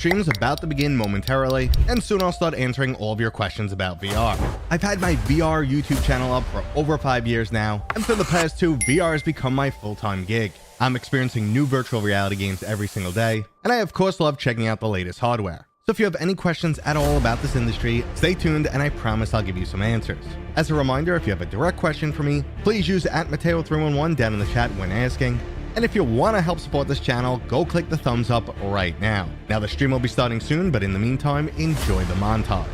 Stream's about to begin momentarily, and soon I'll start answering all of your questions about VR. I've had my VR YouTube channel up for over 5 years now, and for the past 2, VR has become my full-time gig. I'm experiencing new virtual reality games every single day, and I of course love checking out the latest hardware. So if you have any questions at all about this industry, stay tuned and I promise I'll give you some answers. As a reminder, if you have a direct question for me, please use @Mateo311 down in the chat when asking. And if you want to help support this channel, go click the thumbs up right now. Now the stream will be starting soon, but in the meantime, enjoy the montage.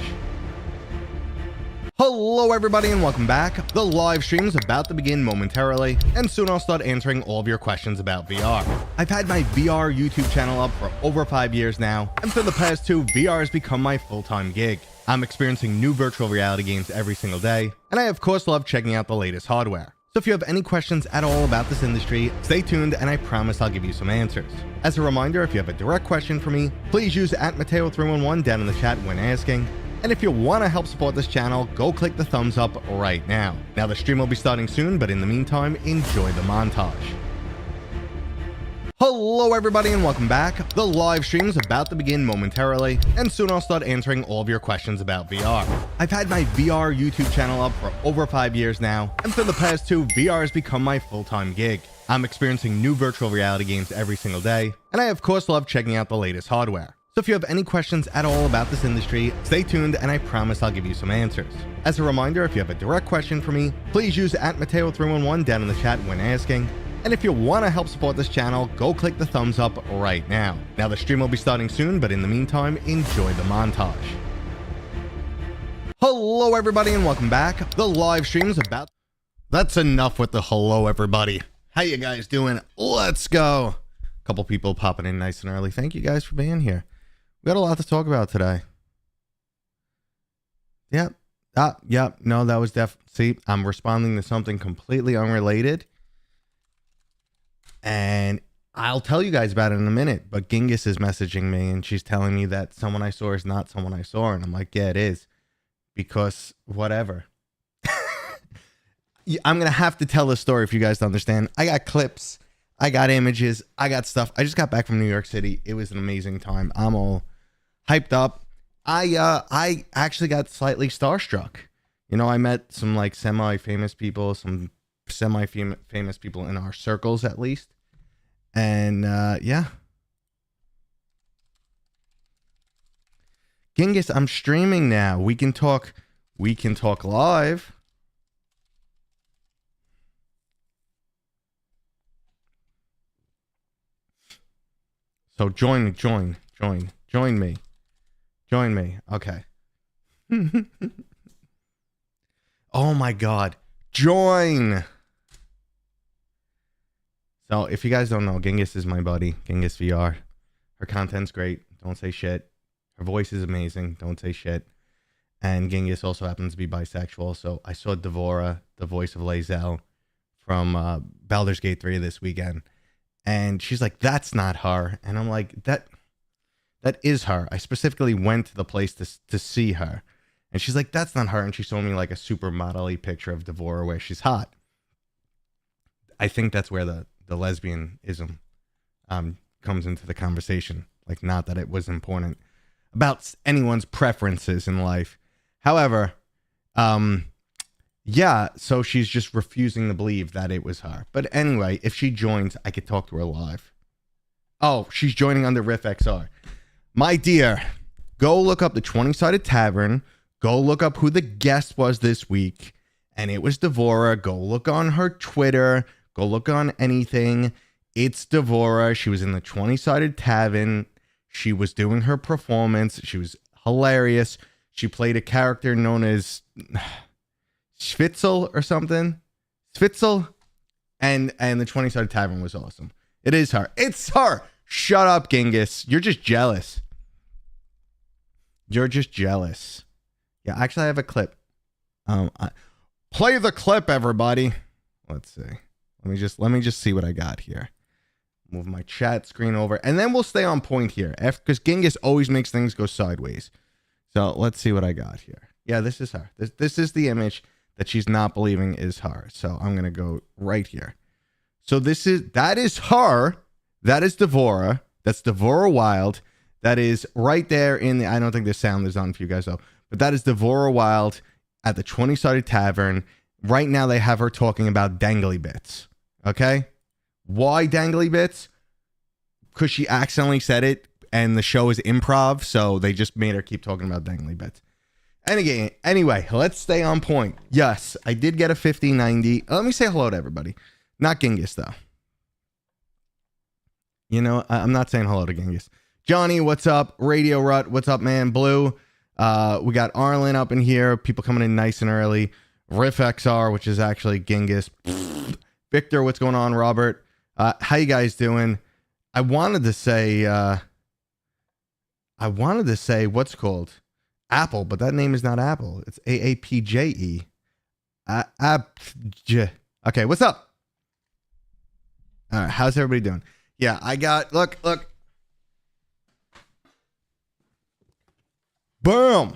Hello everybody and welcome back. The live stream is about to begin momentarily, and soon I'll start answering all of your questions about VR. I've had my VR YouTube channel up for over 5 years now, and for the past 2, VR has become my full-time gig. I'm experiencing new virtual reality games every single day, and I of course love checking out the latest hardware. So if you have any questions at all about this industry, stay tuned and I promise I'll give you some answers. As a reminder, if you have a direct question for me, please use @Mateo311 down in the chat when asking. And if you want to help support this channel, go click the thumbs up right now. Now the stream will be starting soon, but in the meantime, enjoy the montage. Hello everybody and welcome back. The live stream is about to begin momentarily, and soon I'll start answering all of your questions about VR. I've had my VR YouTube channel up for over 5 years now, and for the past 2, VR has become my full-time gig. I'm experiencing new virtual reality games every single day, and I of course love checking out the latest hardware. So if you have any questions at all about this industry, stay tuned and I promise I'll give you some answers. As a reminder, if you have a direct question for me, please use @Mateo311 down in the chat when asking. And if you want to help support this channel, go click the thumbs up right now. Now the stream will be starting soon, but in the meantime, enjoy the montage. Hello everybody and welcome back. The live stream is about... That's enough with the hello everybody. How you guys doing? Let's go. A couple people popping in nice and early. Thank you guys for being here. We got a lot to talk about today. Yep. Yep. No, that was see, I'm responding to something completely unrelated. And I'll tell you guys about it in a minute. But Genghis is messaging me and she's telling me that someone I saw is not someone I saw. And I'm like, yeah, it is. Because whatever. I'm going to have to tell this story for you guys to understand. I got clips. I got images. I got stuff. I just got back from New York City. It was an amazing time. I'm all hyped up. I actually got slightly starstruck. You know, I met some like semi-famous people, some semi-famous people in our circles at least. And yeah. Genghis, I'm streaming now. We can talk live. So join me. Join me. Okay. Oh my God. Join. So if you guys don't know, Genghis is my buddy. Genghis VR. Her content's great. Don't say shit. Her voice is amazing. Don't say shit. And Genghis also happens to be bisexual. So I saw Devora, the voice of Lae'zel, from Baldur's Gate 3 this weekend. And she's like, that's not her. And I'm like, that is her. I specifically went to the place to see her. And she's like, that's not her. And she showed me like a super model-y picture of Devora where she's hot. I think that's where the lesbianism comes into the conversation. Like, not that it was important about anyone's preferences in life. However, yeah, so she's just refusing to believe that it was her. But anyway, if she joins, I could talk to her live. Oh, she's joining under Riff XR. My dear, go look up the 20-Sided Tavern. Go look up who the guest was this week. And it was Devora. Go look on her Twitter. Go look on anything. It's Devora. She was in the 20-Sided Tavern. She was doing her performance. She was hilarious. She played a character known as Schwitzel or something. Schwitzel. And the 20-Sided Tavern was awesome. It is her. It's her. Shut up, Genghis. You're just jealous. You're just jealous. Yeah, actually, I have a clip. Play the clip, everybody. Let's see. Let me just see what I got here. Move my chat screen over, and then we'll stay on point here, because Genghis always makes things go sideways. So let's see what I got here. Yeah, this is her. This is the image that she's not believing is her. So I'm gonna go right here. So that is her. That is Devora. That's Devora Wild. That is right there in the, I don't think the sound is on for you guys though, but that is Devora Wild at the 20-sided tavern. Right now they have her talking about dangly bits. Okay? Why dangly bits? Because she accidentally said it and the show is improv, so they just made her keep talking about dangly bits. And again, anyway, let's stay on point. Yes, I did get a 5090. Let me say hello to everybody. Not Genghis, though. You know, I'm not saying hello to Genghis. Johnny, what's up? Radio Rut, what's up, man? Blue. We got Arlen up in here. People coming in nice and early. Riff XR, which is actually Genghis. Victor, what's going on? Robert. How you guys doing? I wanted to say, what's it called? Apple, but that name is not Apple. It's AAPJE. Okay, what's up? All right, how's everybody doing? Yeah, I got, look. Boom.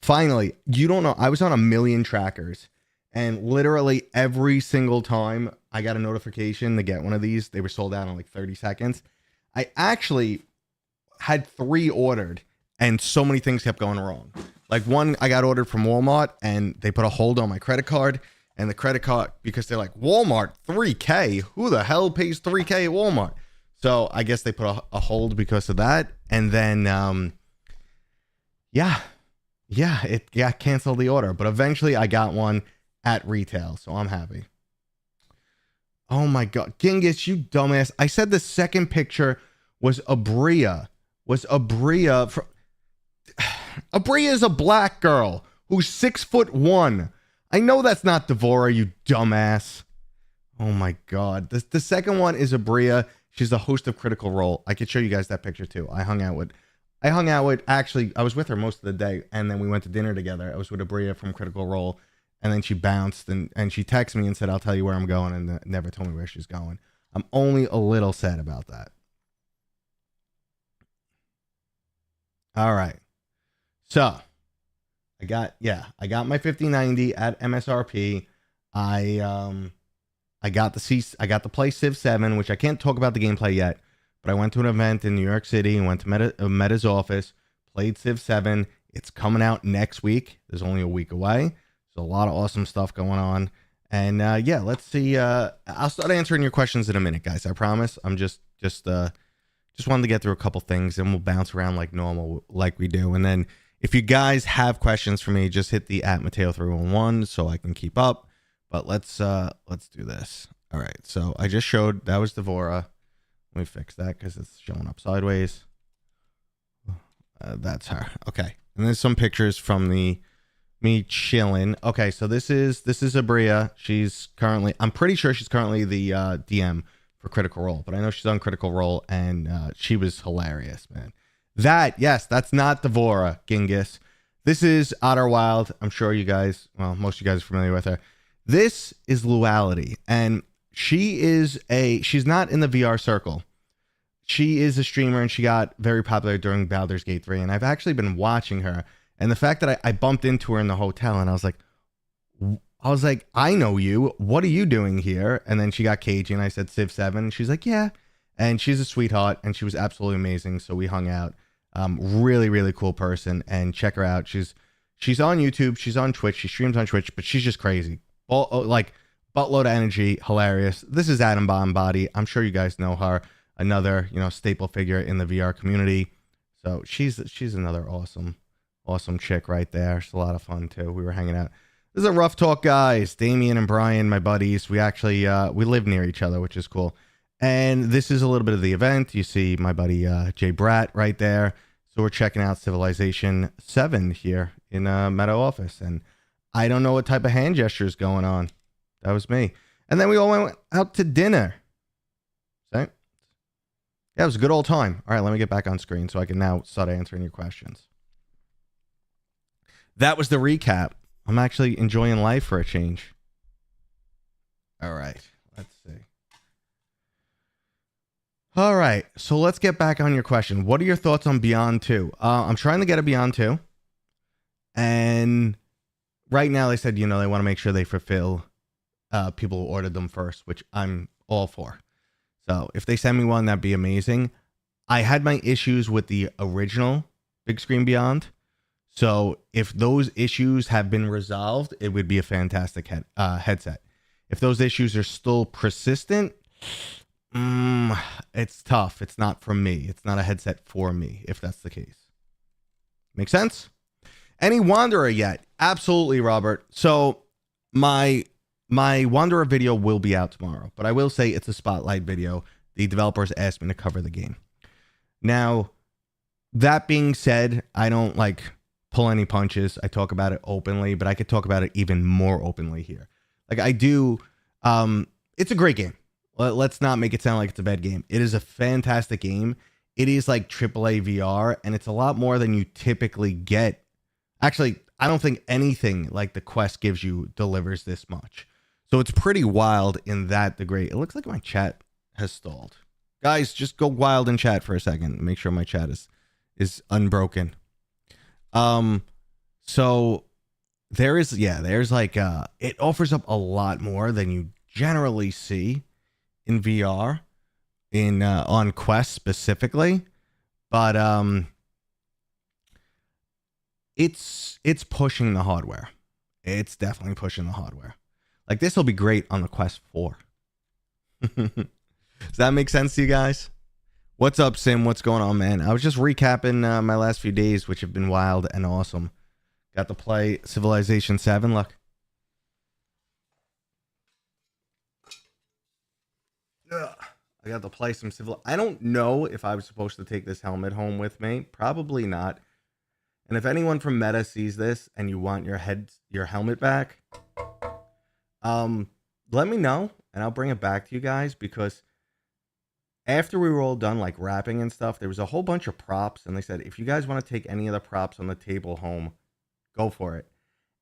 Finally, you don't know, I was on a million trackers, and literally every single time I got a notification to get one of these, they were sold out in like 30 seconds. I actually had 3 ordered, and so many things kept going wrong. Like one, I got ordered from Walmart, and they put a hold on my credit card, and the credit card, because they're like, Walmart, $3K? Who the hell pays $3K at Walmart? So I guess they put a hold because of that. And then, it got canceled the order. But eventually I got one at retail, so I'm happy. Oh my God. Genghis, you dumbass. I said the second picture was Abria. Abria is a black girl who's 6'1". I know that's not Devora, you dumbass. Oh my God. The second one is Abria. She's the host of Critical Role. I could show you guys that picture too. I hung out with, actually, I was with her most of the day, and then we went to dinner together. I was with Abria from Critical Role, and then she bounced, and she texted me and said, I'll tell you where I'm going, and never told me where she's going. I'm only a little sad about that. All right. So I got my 5090 at MSRP. I got the play Civ 7, which I can't talk about the gameplay yet, but I went to an event in New York City and went to Meta's office, played Civ 7. It's coming out next week. There's only a week away. There's a lot of awesome stuff going on. And yeah, let's see. I'll start answering your questions in a minute, guys. I promise. I'm just wanted to get through a couple things, and we'll bounce around like normal, like we do. And then if you guys have questions for me, just hit the @Mateo311 so I can keep up. But let's do this. All right. So I just showed, that was Devora. Let me fix that because it's showing up sideways. That's her. Okay. And there's some pictures from me chilling. Okay. So this is Abria. She's currently, I'm pretty sure she's currently the DM for Critical Role, but I know she's on Critical Role, and she was hilarious, man. Yes, that's not Devora, Genghis. This is Outer Wild. I'm sure you guys, well, most of you guys are familiar with her. This is Luality, and she's not in the VR circle. She is a streamer, and she got very popular during Baldur's Gate 3, and I've actually been watching her, and the fact that I bumped into her in the hotel, and I was like, I know you. What are you doing here? And then she got cagey, and I said Civ 7, and she's like, yeah. And she's a sweetheart, and she was absolutely amazing, so we hung out. Really, really cool person, and check her out. She's on YouTube, she's on Twitch, she streams on Twitch, but she's just crazy. Like, buttload of energy, hilarious. This is Adam Bomb Body. I'm sure you guys know her. Another, staple figure in the VR community. So she's another awesome chick right there. It's a lot of fun too. We were hanging out. This is a Rough Talk, guys. Damien and Brian, my buddies. We actually we live near each other, which is cool. And this is a little bit of the event. You see my buddy Jay Bratt right there. So we're checking out Civilization 7 here in Meta office. And I don't know what type of hand gesture is going on. That was me. And then we all went out to dinner. See? Yeah, it was a good old time. All right, let me get back on screen so I can now start answering your questions. That was the recap. I'm actually enjoying life for a change. All right, let's see. All right, so let's get back on your question. What are your thoughts on Beyond 2? I'm trying to get a Beyond 2. And right now they said, they want to make sure they fulfill people who ordered them first, which I'm all for. So if they send me one, that'd be amazing. I had my issues with the original Big Screen Beyond. So if those issues have been resolved, it would be a fantastic headset. If those issues are still persistent, it's tough. It's not for me. It's not a headset for me, if that's the case. Make sense? Any Wanderer yet? Absolutely, Robert. So my Wanderer video will be out tomorrow, but I will say it's a spotlight video. The developers asked me to cover the game. Now, that being said, I don't like pull any punches. I talk about it openly, but I could talk about it even more openly here. Like I do. It's a great game. Let's not make it sound like it's a bad game. It is a fantastic game. It is like AAA VR, and it's a lot more than you typically get. Actually, I don't think anything like the Quest gives you delivers this much. So it's pretty wild in that degree. It looks like my chat has stalled. Guys, just go wild in chat for a second. Make sure my chat is unbroken. So there's like it offers up a lot more than you generally see in VR on Quest specifically, but it's pushing the hardware. It's definitely pushing the hardware. Like this will be great on the Quest 4. Does that make sense to you guys? What's up, Sim? What's going on, man? I was just recapping my last few days, which have been wild and awesome. Got to play Civilization 7. Look. Ugh. I got to play some Civil. I don't know if I was supposed to take this helmet home with me. Probably not. And if anyone from Meta sees this and you want your helmet back, let me know and I'll bring it back to you guys, because after we were all done like wrapping and stuff, there was a whole bunch of props, and they said, if you guys want to take any of the props on the table home, go for it.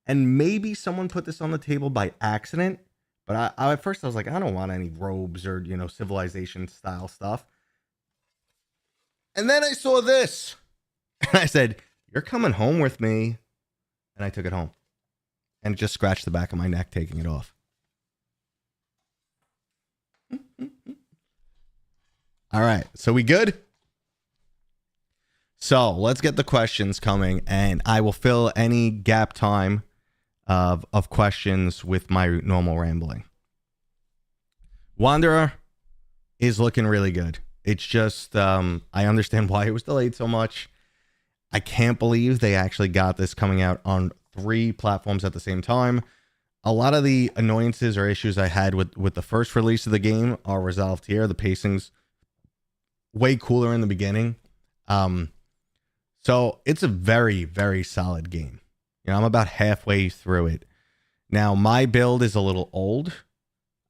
And maybe someone put this on the table by accident, but I at first I was like, I don't want any robes or, Civilization style stuff. And then I saw this and I said, you're coming home with me. And I took it home and just scratched the back of my neck taking it off. All right, so we good? So let's get the questions coming, and I will fill any gap time of questions with my normal rambling. Wanderer is looking really good. It's just, I understand why it was delayed so much. I can't believe they actually got this coming out on 3 platforms at the same time. A lot of the annoyances or issues I had with the first release of the game are resolved here. The pacing's way cooler in the beginning. So it's a very, very solid game. I'm about halfway through it. Now, my build is a little old.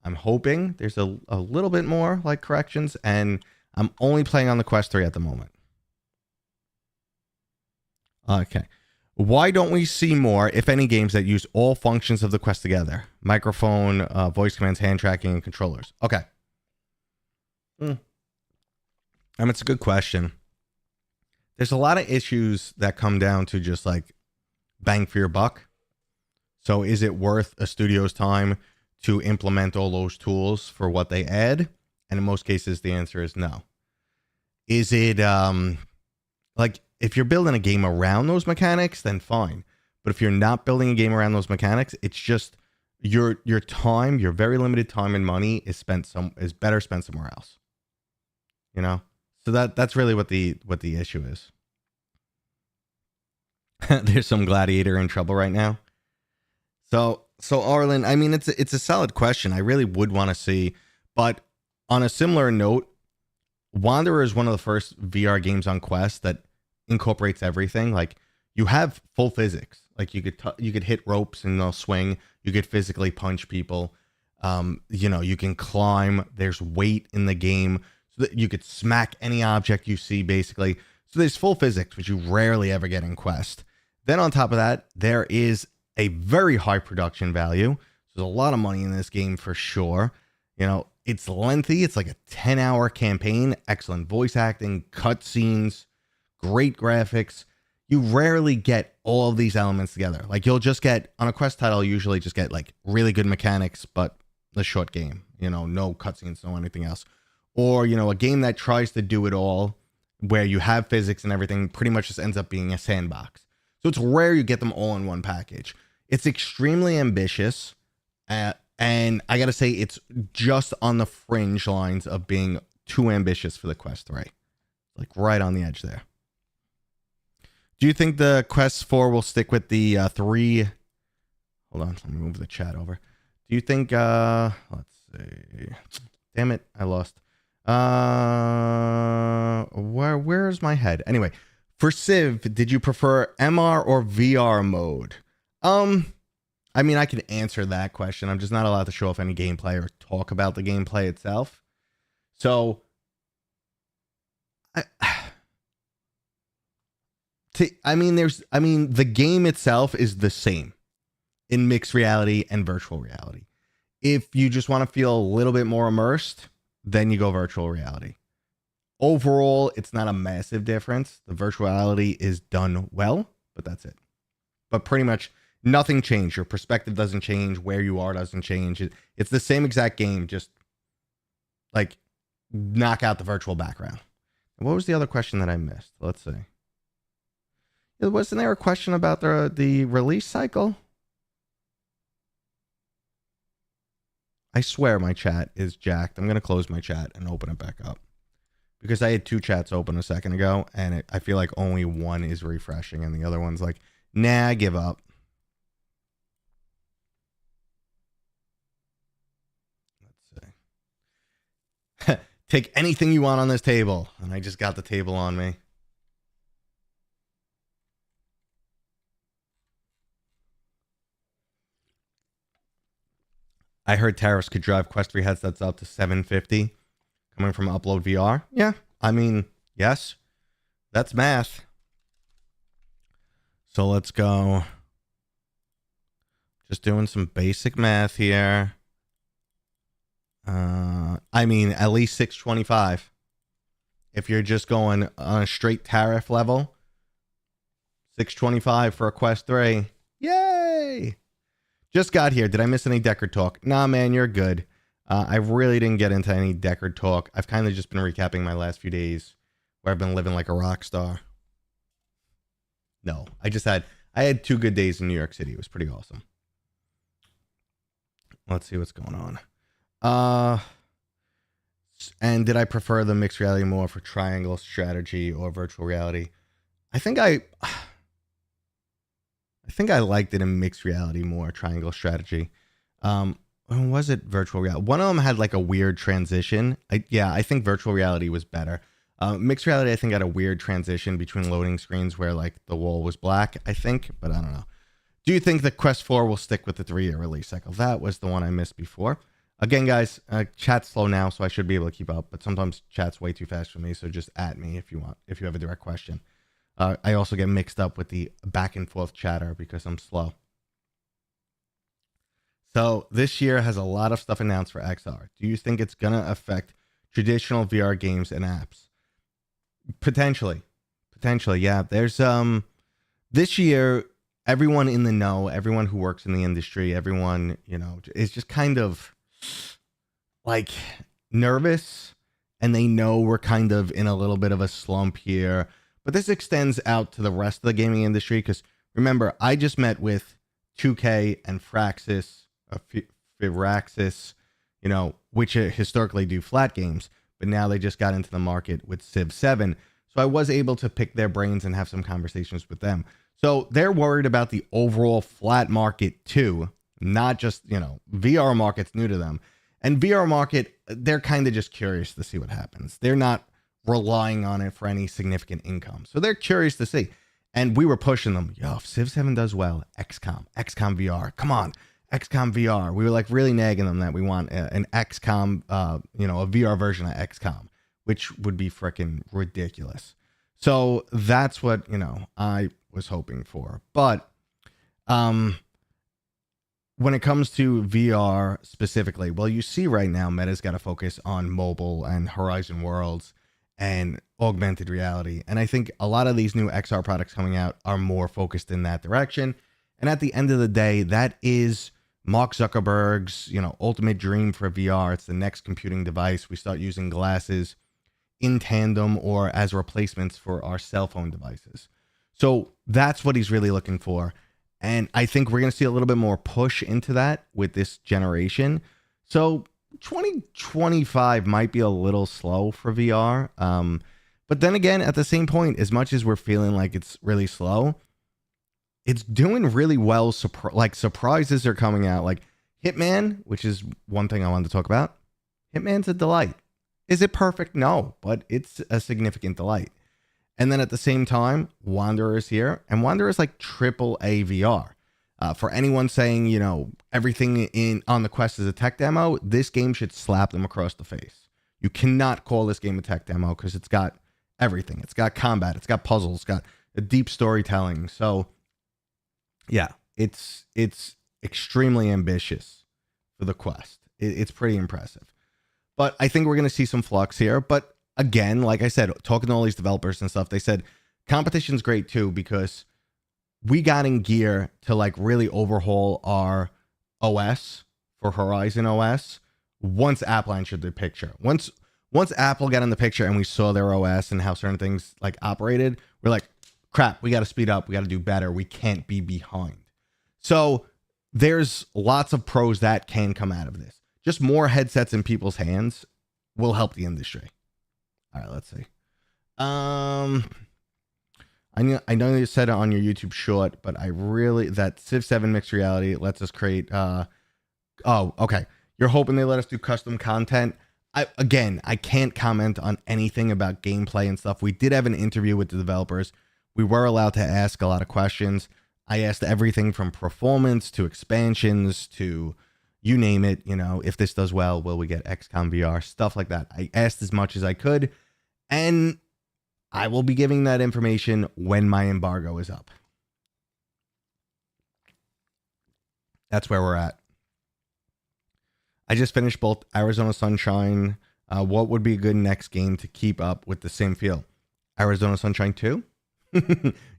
I'm hoping there's a little bit more like corrections, and I'm only playing on the Quest 3 at the moment. Okay. Why don't we see more, if any, games that use all functions of the Quest together? Microphone, voice commands, hand tracking, and controllers. Okay. It's a good question. There's a lot of issues that come down to just like bang for your buck. So is it worth a studio's time to implement all those tools for what they add? And in most cases, the answer is no. Is it like if you're building a game around those mechanics, then fine. But if you're not building a game around those mechanics, it's just your time, your very limited time and money is better spent somewhere else. So that's really what the issue is. There's some gladiator in trouble right now. So Arlen, it's a solid question. I really would want to see, but on a similar note, Wanderer is one of the first VR games on Quest that incorporates everything. Like you have full physics. Like you could hit ropes and they'll swing. You could physically punch people. You can climb. There's weight in the game. So that you could smack any object you see, basically. So there's full physics, which you rarely ever get in Quest. Then on top of that, there is a very high production value. There's a lot of money in this game for sure. It's lengthy. It's like a 10-hour campaign. Excellent voice acting, cutscenes, great graphics. You rarely get all of these elements together. Like you'll just get, on a Quest title, you usually just get like really good mechanics, but a short game. No cutscenes, no anything else. Or, a game that tries to do it all where you have physics and everything, pretty much just ends up being a sandbox. So it's rare you get them all in one package. It's extremely ambitious, and I gotta say, it's just on the fringe lines of being too ambitious for the Quest 3. Like right on the edge there. Do you think the Quest 4 will stick with the 3? Hold on, let me move the chat over. Do you think, let's see. Damn it, I lost. Where's my head? Anyway, for Civ, did you prefer MR or VR mode? I mean, I can answer that question. I'm just not allowed to show off any gameplay or talk about the gameplay itself. So, the game itself is the same in mixed reality and virtual reality. If you just want to feel a little bit more immersed, then you go virtual reality. Overall, it's not a massive difference. The virtual reality is done well, but that's it. But pretty much nothing changed. Your perspective doesn't change. Where you are doesn't change. It's the same exact game, just like knock out the virtual background. What was the other question that I missed? Let's see. Wasn't there a question about the release cycle? I swear my chat is jacked. I'm going to close my chat and open it back up. Because I had 2 chats open a second ago, and I feel like only one is refreshing, and the other one's like, nah, I give up. Let's see. Take anything you want on this table. And I just got the table on me. I heard tariffs could drive Quest 3 headsets up to $750 coming from Upload VR. Yeah, I mean, yes, that's math. So let's go. Just doing some basic math here. I mean, at least $625. If you're just going on a straight tariff level, $625 for a Quest 3. Yay! Just got here. Did I miss any Deckard talk? Nah, man, you're good. I really didn't get into any Deckard talk. I've kind of just been recapping my last few days where I've been living like a rock star. No, I had 2 good days in New York City. It was pretty awesome. Let's see what's going on. And did I prefer the mixed reality more for triangle strategy or virtual reality? I think I liked it in mixed reality more, triangle strategy. When was it virtual reality? One of them had like a weird transition. I think virtual reality was better. Mixed reality, I think, had a weird transition between loading screens where like the wall was black, I think, but I don't know. Do you think the Quest 4 will stick with the 3-year release cycle? That was the one I missed before. Again, guys, chat's slow now, so I should be able to keep up, but sometimes chat's way too fast for me, so just at me if you have a direct question. I also get mixed up with the back and forth chatter because I'm slow. So this year has a lot of stuff announced for XR. Do you think it's going to affect traditional VR games and apps? Potentially, yeah. There's this year, everyone in the know, everyone who works in the industry, everyone, is just kind of like nervous, and they know we're kind of in a little bit of a slump here. But this extends out to the rest of the gaming industry because remember, I just met with 2K and Firaxis, which historically do flat games, but now they just got into the market with Civ 7. So I was able to pick their brains and have some conversations with them. So they're worried about the overall flat market too, not just, VR market's new to them. And VR market, they're kind of just curious to see what happens. They're not relying on it for any significant income. So they're curious to see. And we were pushing them. Yo, if Civ 7 does well, XCOM VR, come on, XCOM VR. We were like really nagging them that we want an XCOM, a VR version of XCOM, which would be freaking ridiculous. So that's what, I was hoping for. But when it comes to VR specifically, well, you see right now, Meta's got to focus on mobile and Horizon Worlds and augmented reality. And I think a lot of these new XR products coming out are more focused in that direction. And at the end of the day, that is Mark Zuckerberg's, ultimate dream for VR. It's the next computing device. We start using glasses in tandem or as replacements for our cell phone devices. So that's what he's really looking for. And I think we're going to see a little bit more push into that with this generation. So 2025 might be a little slow for VR. But then again, at the same point, as much as we're feeling like it's really slow, it's doing really well. Like surprises are coming out. Like Hitman, which is one thing I wanted to talk about. Hitman's a delight. Is it perfect? No, but it's a significant delight. And then at the same time, Wanderer is here, and Wanderer is like AAA VR. For anyone saying, you know, everything on the Quest is a tech demo, this game should slap them across the face. You cannot call this game a tech demo because it's got everything. It's got combat, it's got puzzles, it's got a deep storytelling. So yeah, it's extremely ambitious for the Quest. It's pretty impressive. But I think we're going to see some flux here. But again, like I said, talking to all these developers and stuff, they said competition's great too, because we got in gear to like really overhaul our OS for Horizon OS once Apple entered the picture. Once Apple got in the picture and we saw their OS and how certain things like operated, we're like, crap, we got to speed up. We got to do better. We can't be behind. So there's lots of pros that can come out of this. Just more headsets in people's hands will help the industry. All right, let's see. I know you said it on your YouTube short, but that Civ 7 mixed reality lets us create. Okay. You're hoping they let us do custom content. I can't comment on anything about gameplay and stuff. We did have an interview with the developers. We were allowed to ask a lot of questions. I asked everything from performance to expansions to you name it. You know, if this does well, will we get XCOM VR? Stuff like that. I asked as much as I could, and I will be giving that information when my embargo is up. That's where we're at. I just finished both Arizona Sunshine. What would be a good next game to keep up with the same feel? Arizona Sunshine 2?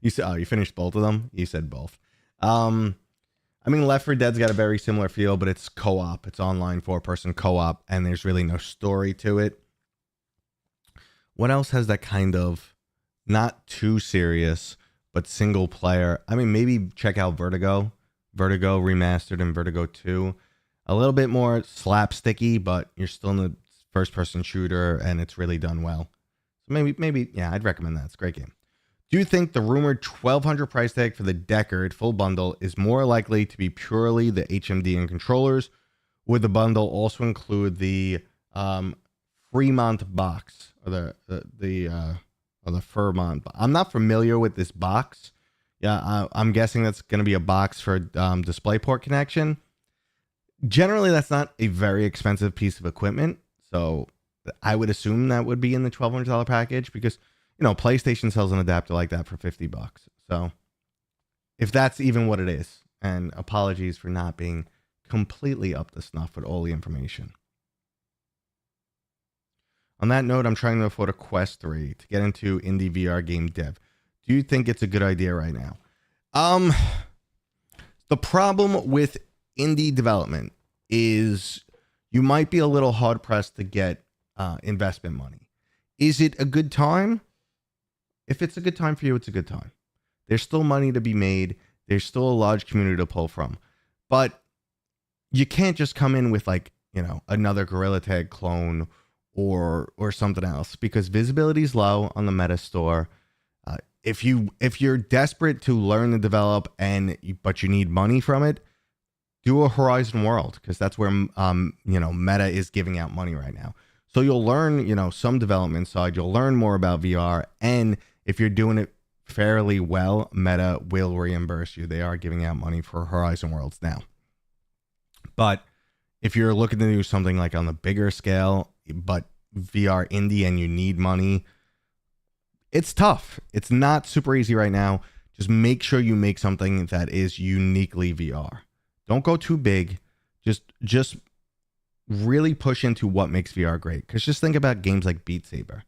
You said, you finished both of them? You said both. I mean, Left 4 Dead's got a very similar feel, but it's co-op. It's online 4-person co-op, and there's really no story to it. What else has that kind of not too serious, but single player? I mean, maybe check out Vertigo. Vertigo Remastered and Vertigo 2. A little bit more slapsticky, but you're still in the first-person shooter, and it's really done well. So maybe, yeah, I'd recommend that. It's a great game. Do you think the rumored $1,200 price tag for the Deckard full bundle is more likely to be purely the HMD and controllers? Would the bundle also include the Fremont box or the Fairmont? I'm not familiar with this box. Yeah, I'm guessing that's going to be a box for DisplayPort connection. Generally, that's not a very expensive piece of equipment, so I would assume that would be in the $1,200 package because, you know, PlayStation sells an adapter like that for $50. So if that's even what it is, and apologies for not being completely up to snuff with all the information. On that note, I'm trying to afford a Quest 3 to get into indie VR game dev. Do you think it's a good idea right now? The problem with indie development is you might be a little hard pressed to get investment money. Is it a good time? If it's a good time for you, it's a good time. There's still money to be made. There's still a large community to pull from. But you can't just come in with, like, you know, another Gorilla Tag clone or something else, because visibility is low on the Meta Store. If you're desperate to learn to develop but you need money from it, do a Horizon World, because that's where Meta is giving out money right now. So you'll learn, you know, some development side. You'll learn more about VR, and if you're doing it fairly well, Meta will reimburse you. They are giving out money for Horizon Worlds now. But if you're looking to do something like on the bigger scale, but VR indie and you need money, it's tough. It's not super easy right now. Just make sure you make something that is uniquely VR. Don't go too big. Just really push into what makes VR great. Because just think about games like Beat Saber.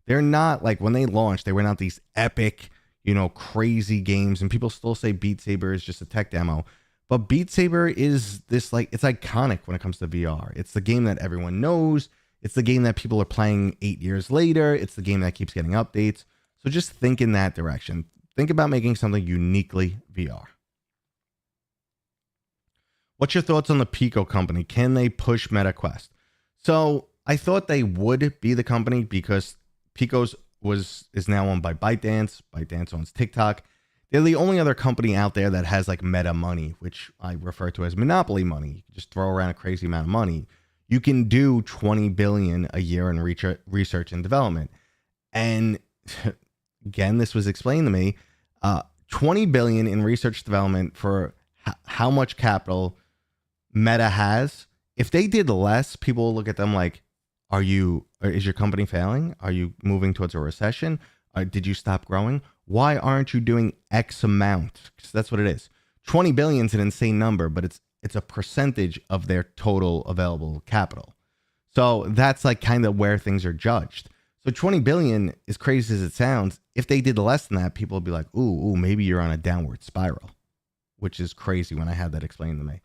They're not, like, when they launched, they were not these epic, you know, crazy games. And people still say Beat Saber is just a tech demo. But Beat Saber is this, like, it's iconic when it comes to VR. It's the game that everyone knows. It's the game that people are playing 8 years later. It's the game that keeps getting updates. So just think in that direction. Think about making something uniquely VR. What's your thoughts on the Pico company? Can they push MetaQuest? So I thought they would be the company because Pico's is now owned by ByteDance. ByteDance owns TikTok. They're the only other company out there that has like meta money, which I refer to as monopoly money. You can just throw around a crazy amount of money. You can do 20 billion a year in research and development. And again, this was explained to me, 20 billion in research development for how much capital Meta has. If they did less, people will look at them like, is your company failing? Are you moving towards a recession? Did you stop growing? Why aren't you doing X amount? Because that's what it is. 20 billion is an insane number, but it's a percentage of their total available capital. So that's like kind of where things are judged. So 20 billion, as crazy as it sounds, if they did less than that, people would be like, ooh, maybe you're on a downward spiral, which is crazy when I had that explained to me.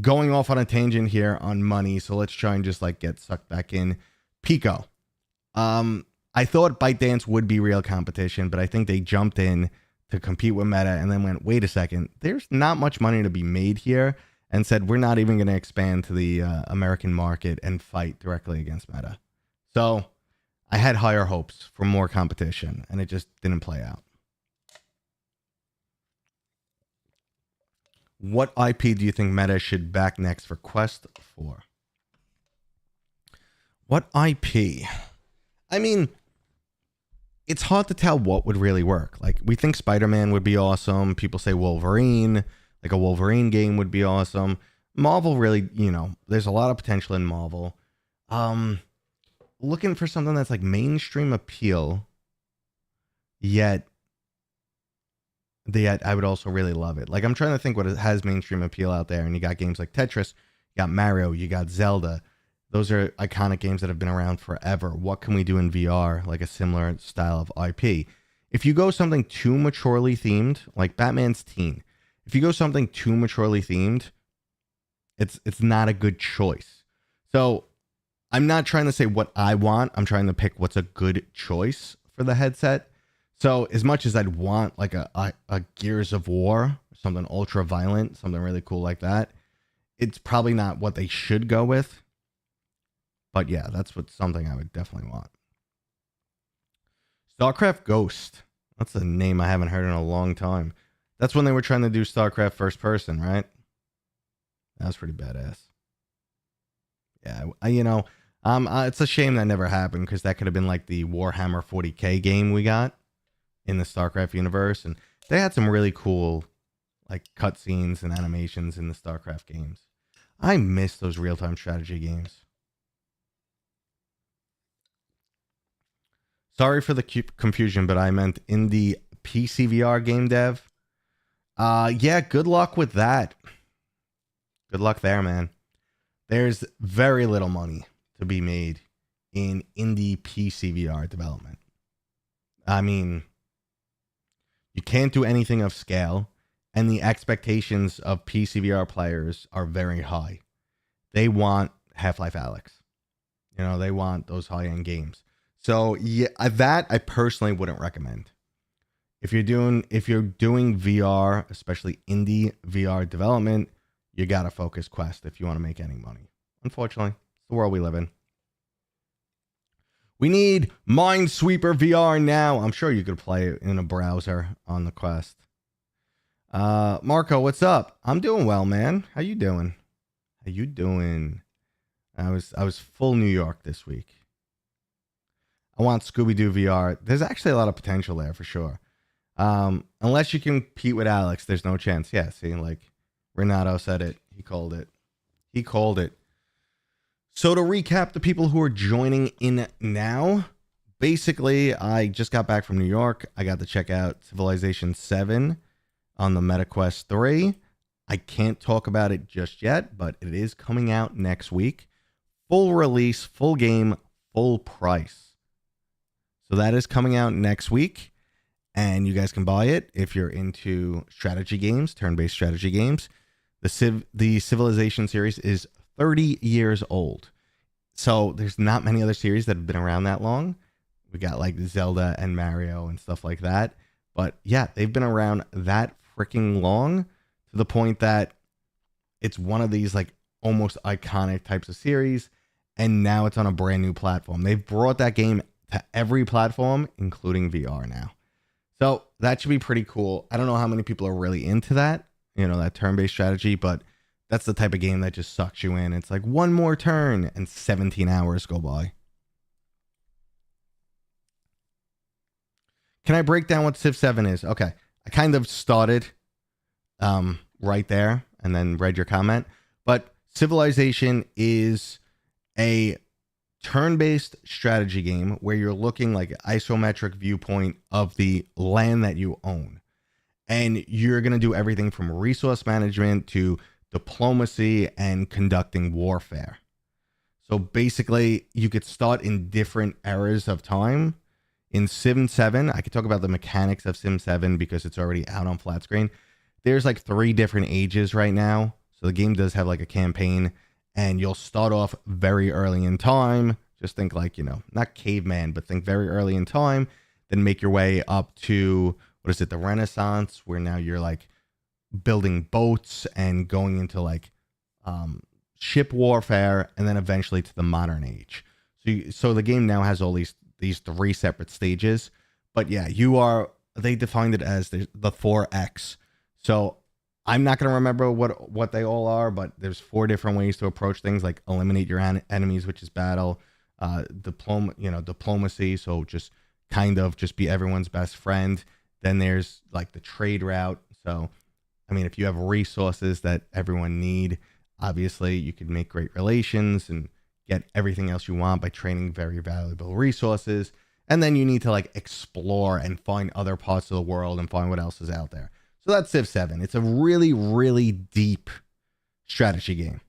Going off on a tangent here on money, so let's try and just like get sucked back in. Pico. I thought ByteDance would be real competition, but I think they jumped in to compete with Meta and then went, wait a second, there's not much money to be made here, and said, we're not even going to expand to the American market and fight directly against Meta. So I had higher hopes for more competition, and it just didn't play out. What IP do you think Meta should back next for Quest 4? What IP? I mean, it's hard to tell what would really work. Like, we think Spider-Man would be awesome. People say Wolverine, like a Wolverine game would be awesome. Marvel really, there's a lot of potential in Marvel. Looking for something that's like mainstream appeal, yet I would also really love it. Like, I'm trying to think what has mainstream appeal out there, and you got games like Tetris, you got Mario, you got Zelda. Those are iconic games that have been around forever. What can we do in VR, like a similar style of IP? If you go something too maturely themed, like Batman's Teen, if you go something too maturely themed, it's not a good choice. So I'm not trying to say what I want. I'm trying to pick what's a good choice for the headset. So as much as I'd want like a Gears of War, something ultra violent, something really cool like that, it's probably not what they should go with. But yeah, that's something I would definitely want. StarCraft Ghost. That's a name I haven't heard in a long time. That's when they were trying to do StarCraft first person, right? That was pretty badass. Yeah, it's a shame that never happened, because that could have been like the Warhammer 40K game we got in the StarCraft universe, and they had some really cool like cutscenes and animations in the StarCraft games. I miss those real-time strategy games. Sorry for the confusion, but I meant indie PCVR game dev. Yeah, good luck with that. Good luck there, man. There's very little money to be made in indie PCVR development. I mean, you can't do anything of scale, and the expectations of PCVR players are very high. They want Half-Life Alyx. They want those high-end games. So yeah, that I personally wouldn't recommend. If you're doing VR, especially indie VR development, you gotta focus Quest if you want to make any money. Unfortunately, it's the world we live in. We need Minesweeper VR now. I'm sure you could play it in a browser on the Quest. Marco, what's up? I'm doing well, man. How you doing? I was full New York this week. I want Scooby-Doo VR. There's actually a lot of potential there for sure. Unless you compete with Alex, there's no chance. Yeah, see, like Renato said it. He called it. So to recap the people who are joining in now, basically, I just got back from New York. I got to check out Civilization 7 on the MetaQuest 3. I can't talk about it just yet, but it is coming out next week. Full release, full game, full price. So that is coming out next week, and you guys can buy it if you're into strategy games, turn-based strategy games. The Civilization series is 30 years old. So there's not many other series that have been around that long. We got like Zelda and Mario and stuff like that. But yeah, they've been around that freaking long to the point that it's one of these like almost iconic types of series. And now it's on a brand new platform. They've brought that game to every platform, including VR now. So that should be pretty cool. I don't know how many people are really into that, that turn-based strategy, but that's the type of game that just sucks you in. It's like one more turn and 17 hours go by. Can I break down what Civ 7 is? Okay. I kind of started right there and then read your comment. But Civilization is a turn-based strategy game where you're looking like an isometric viewpoint of the land that you own. And you're going to do everything from resource management to diplomacy and conducting warfare. So basically, you could start in different eras of time. In Sim 7, I could talk about the mechanics of Sim 7 because it's already out on flat screen. There's like 3 different ages right now. So the game does have like a campaign. And you'll start off very early in time. Just think like, not caveman, but think very early in time. Then make your way up to, the Renaissance, where now you're like building boats and going into like ship warfare. And then eventually to the modern age. So the game now has all these 3 separate stages. But yeah, they defined it as the 4X. So I'm not going to remember what they all are, but there's 4 different ways to approach things, like eliminate your enemies, which is battle, diplomacy. So just kind of just be everyone's best friend. Then there's like the trade route. So, I mean, if you have resources that everyone need, obviously you could make great relations and get everything else you want by trading very valuable resources. And then you need to like explore and find other parts of the world and find what else is out there. So that's Civ 7. It's a really, really deep strategy game.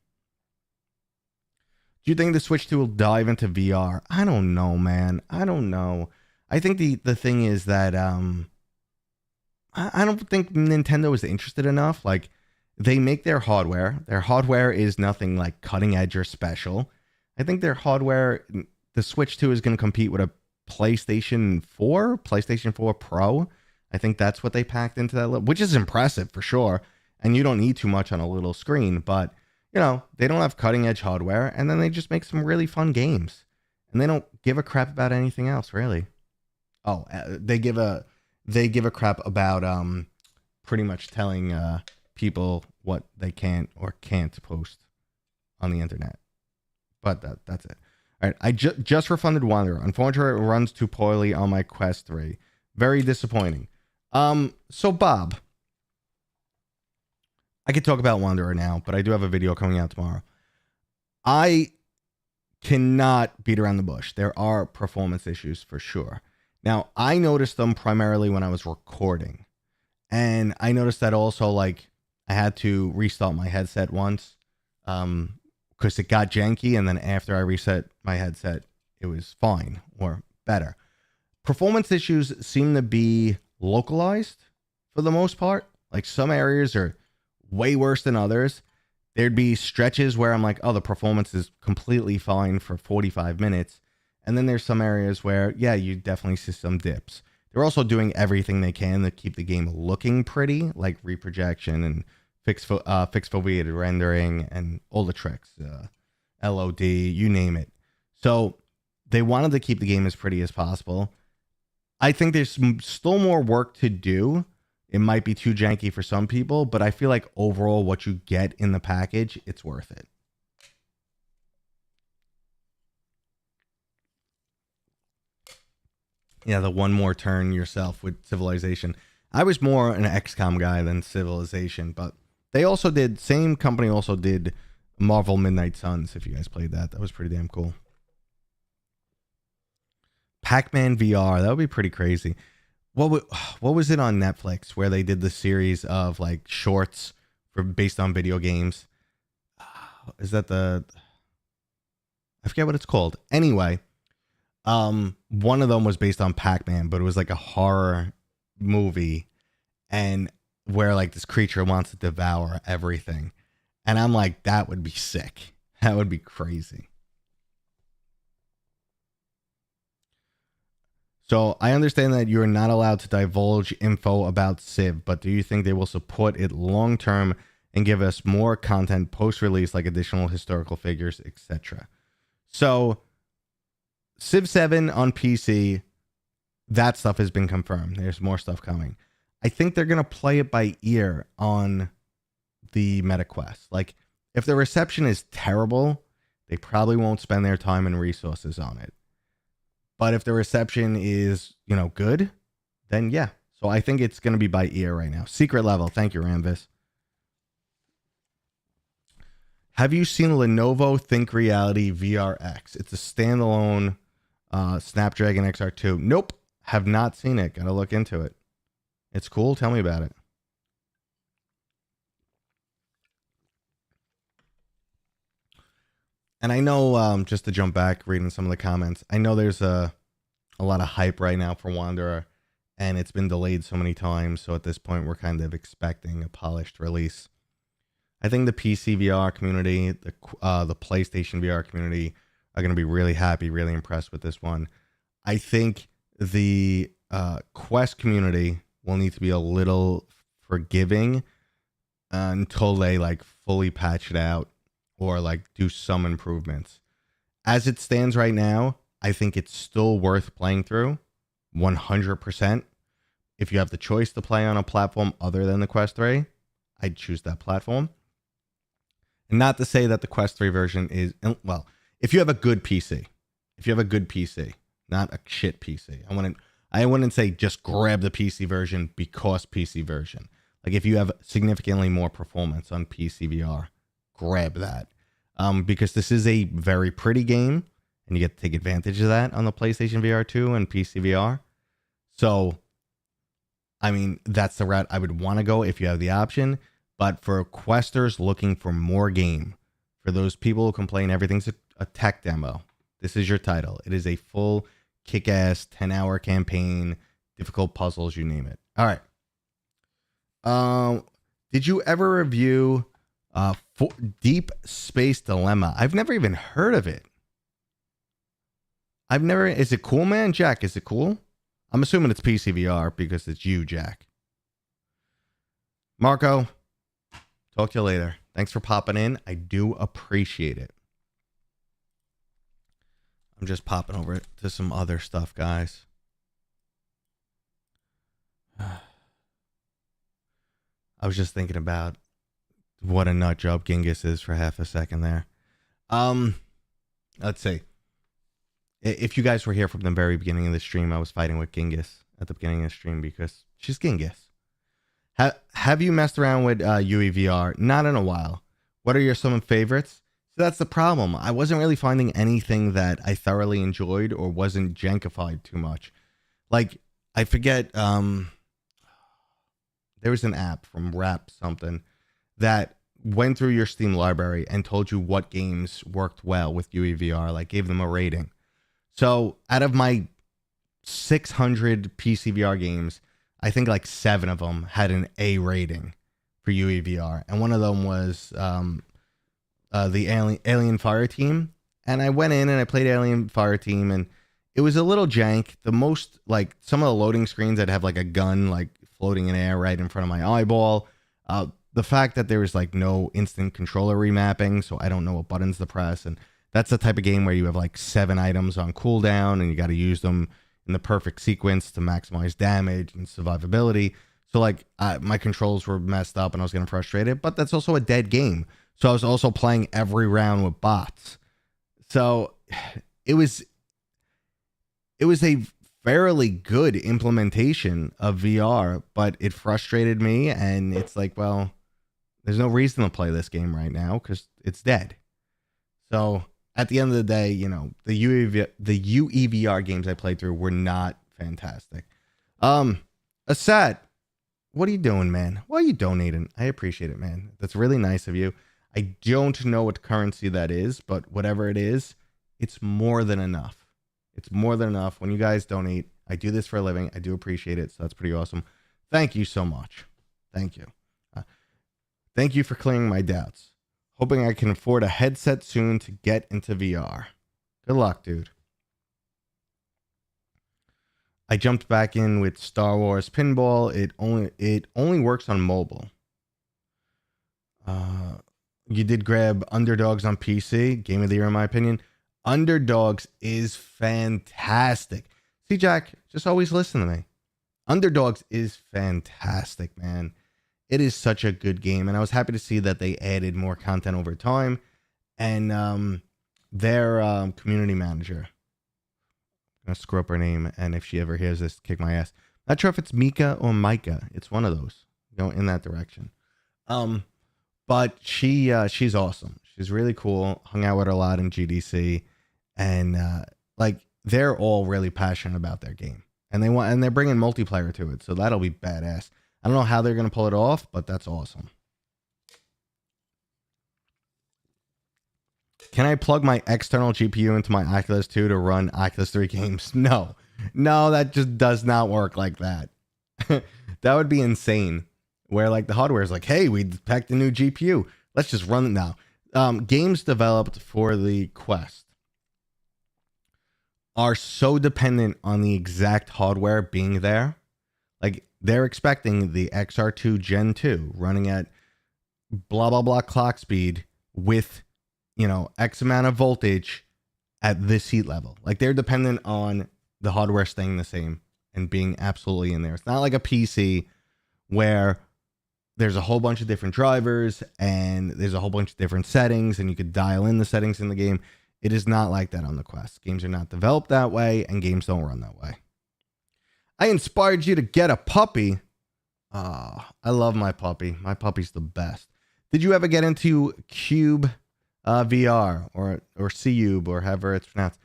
Do you think the Switch 2 will dive into VR? I don't know, man. I don't know. I think the thing is that I don't think Nintendo is interested enough. Like, they make their hardware. Their hardware is nothing like cutting edge or special. I think their hardware, the Switch 2 is going to compete with a PlayStation 4, PlayStation 4 Pro. I think that's what they packed into that, which is impressive for sure. And you don't need too much on a little screen, but they don't have cutting edge hardware, and then they just make some really fun games, and they don't give a crap about anything else, really. Oh, they give a crap about pretty much telling people what they can or can't post on the internet. But that's it. All right, I just refunded Wanderer. Unfortunately, it runs too poorly on my Quest 3. Very disappointing. So Bob, I could talk about Wanderer now, but I do have a video coming out tomorrow. I cannot beat around the bush. There are performance issues for sure. Now, I noticed them primarily when I was recording. And I noticed that also, like, I had to restart my headset once because it got janky. And then after I reset my headset, it was fine or better. Performance issues seem to be localized for the most part. Like, some areas are way worse than others. There'd be stretches where I'm like, oh, the performance is completely fine for 45 minutes. And then there's some areas where, yeah, you definitely see some dips. They're also doing everything they can to keep the game looking pretty, like reprojection and fixed foveated rendering and all the tricks, LOD, you name it. So they wanted to keep the game as pretty as possible. I think there's still more work to do. It might be too janky for some people, but I feel like overall what you get in the package, it's worth it. Yeah, the one more turn yourself with Civilization. I was more an XCOM guy than Civilization, but they also did, same company also did Marvel Midnight Suns, if you guys played that. That was pretty damn cool. Pac-Man VR, that would be pretty crazy. What was it on Netflix where they did the series of like shorts based on video games? Is that I forget what it's called. Anyway, one of them was based on Pac-Man, but it was like a horror movie, and where like this creature wants to devour everything. And I'm like, that would be sick. That would be crazy. So I understand that you're not allowed to divulge info about Civ, but do you think they will support it long term and give us more content post release, like additional historical figures, etc.? So Civ 7 on PC, that stuff has been confirmed. There's more stuff coming. I think they're going to play it by ear on the MetaQuest. Like, if the reception is terrible, they probably won't spend their time and resources on it. But if the reception is, good, then yeah. So I think it's going to be by ear right now. Secret level. Thank you, Ramvis. Have you seen Lenovo Think Reality VRX? It's a standalone Snapdragon XR2. Nope. Have not seen it. Got to look into it. It's cool. Tell me about it. And I know, just to jump back, reading some of the comments, I know there's a lot of hype right now for Wanderer, and it's been delayed so many times. So at this point, we're kind of expecting a polished release. I think the PCVR community, the PlayStation VR community are going to be really happy, really impressed with this one. I think the Quest community will need to be a little forgiving until they fully patch it out or do some improvements. As it stands right now, I think it's still worth playing through 100%. If you have the choice to play on a platform other than the Quest 3, I'd choose that platform. And not to say that the Quest 3 version is, well, if you have a good PC, not a shit PC, I wouldn't say just grab the PC version because PC version. Like, if you have significantly more performance on PCVR, grab that. Because this is a very pretty game, and you get to take advantage of that on the PlayStation VR 2 and PCVR. So, I mean, that's the route I would want to go if you have the option. But for questers looking for more game, for those people who complain everything's a tech demo, this is your title. It is a full kick-ass 10-hour campaign, difficult puzzles, you name it. All right. Did you ever review Deep Space Dilemma? I've never even heard of it. Is it cool, man? Jack, is it cool? I'm assuming it's PCVR because it's you, Jack. Marco, talk to you later. Thanks for popping in. I do appreciate it. I'm just popping over to some other stuff, guys. I was just thinking about what a nut job Genghis is for half a second there. Let's see. If you guys were here from the very beginning of the stream, I was fighting with Genghis at the beginning of the stream because she's Genghis. Have you messed around with Vii VR? Not in a while. What are some favorites? So that's the problem. I wasn't really finding anything that I thoroughly enjoyed or wasn't jankified too much. Like, I forget, there was an app from Rap something that went through your Steam library and told you what games worked well with Vii VR, like gave them a rating. So out of my 600 PCVR games, I think 7 of them had an A rating for Vii VR. And one of them was the Alien Fire Team. And I went in and I played Alien Fire Team, and it was a little jank. The most, some of the loading screens, I'd have a gun floating in air right in front of my eyeball. The fact that there was no instant controller remapping, so I don't know what buttons to press. And that's the type of game where you have 7 items on cooldown and you got to use them in the perfect sequence to maximize damage and survivability. So my controls were messed up and I was getting frustrated, but that's also a dead game. So I was also playing every round with bots. So it was a fairly good implementation of VR, but it frustrated me. And it's well, there's no reason to play this game right now because it's dead. So at the end of the day, the UEVR games I played through were not fantastic. Asad, what are you doing, man? Why are you donating? I appreciate it, man. That's really nice of you. I don't know what currency that is, but whatever it is, it's more than enough. It's more than enough. When you guys donate, I do this for a living. I do appreciate it. So that's pretty awesome. Thank you so much. Thank you. Thank you for clearing my doubts. Hoping I can afford a headset soon to get into VR. Good luck, dude. I jumped back in with Star Wars Pinball. It only works on mobile. You did grab Underdogs on PC, Game of the Year in my opinion. Underdogs is fantastic. See, Jack, just always listen to me. Underdogs is fantastic, man. It is such a good game, and I was happy to see that they added more content over time. And their community manager, I'm gonna screw up her name, and if she ever hears this, kick my ass. Not sure if it's Mika or Micah. It's one of those. Go in that direction. But she's awesome. She's really cool. Hung out with her a lot in GDC, and like they're all really passionate about their game, and they're bringing multiplayer to it, so that'll be badass. I don't know how they're gonna pull it off, but that's awesome. Can I plug my external GPU into my Oculus 2 to run Oculus 3 games? No, that just does not work like that. That would be insane. Where like the hardware is like, hey, we packed a new GPU. Let's just run it now. Games developed for the Quest are so dependent on the exact hardware being there. Like they're expecting the XR2 Gen 2 running at blah, blah, blah clock speed with, X amount of voltage at this heat level. Like they're dependent on the hardware staying the same and being absolutely in there. It's not like a PC where there's a whole bunch of different drivers and there's a whole bunch of different settings and you could dial in the settings in the game. It is not like that on the Quest. Games are not developed that way and games don't run that way. I inspired you to get a puppy. I love my puppy. My puppy's the best. Did you ever get into Cube VR or Cube or however it's pronounced?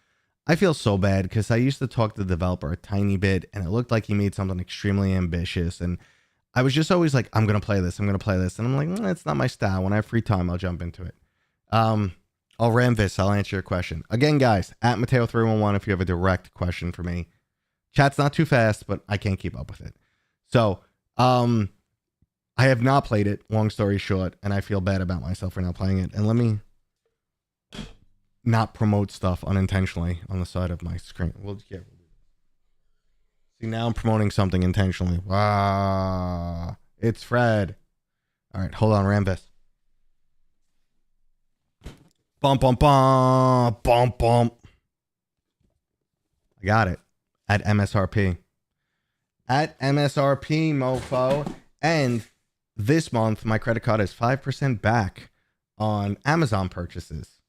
I feel so bad because I used to talk to the developer a tiny bit and it looked like he made something extremely ambitious, and I was just always like, I'm going to play this. And I'm like, it's not my style. When I have free time, I'll jump into it. I'll ram this. I'll answer your question. Again, guys, at Mateo311 if you have a direct question for me. Chat's not too fast, but I can't keep up with it. So, I have not played it, long story short, and I feel bad about myself for not playing it. And let me not promote stuff unintentionally on the side of my screen. See, now I'm promoting something intentionally. Wow. It's Fred. All right, hold on, Rambus. Bump, bump, bump, bump, bump. I got it. At MSRP. At MSRP, mofo. And this month, my credit card is 5% back on Amazon purchases.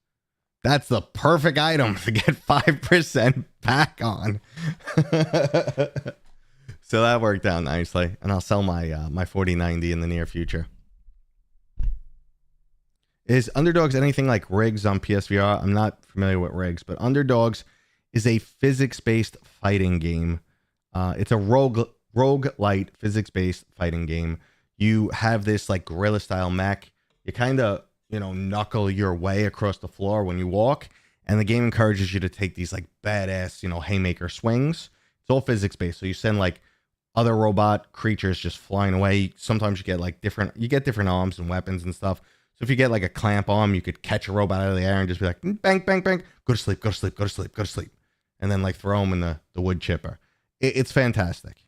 That's the perfect item to get 5% back on. So that worked out nicely. And I'll sell my 4090 in the near future. Is Underdogs anything like Rigs on PSVR? I'm not familiar with Rigs, but Underdogs is a physics-based fighting game. It's a roguelite physics-based fighting game. You have this like gorilla-style mech. You kind of knuckle your way across the floor when you walk, and the game encourages you to take these like badass, haymaker swings. It's all physics based, so you send like other robot creatures just flying away. Sometimes you get like different arms and weapons and stuff. So if you get like a clamp arm, you could catch a robot out of the air and just be like bang, bang, bang, go to sleep, go to sleep, go to sleep, go to sleep, and then like throw them in the wood chipper. It's fantastic.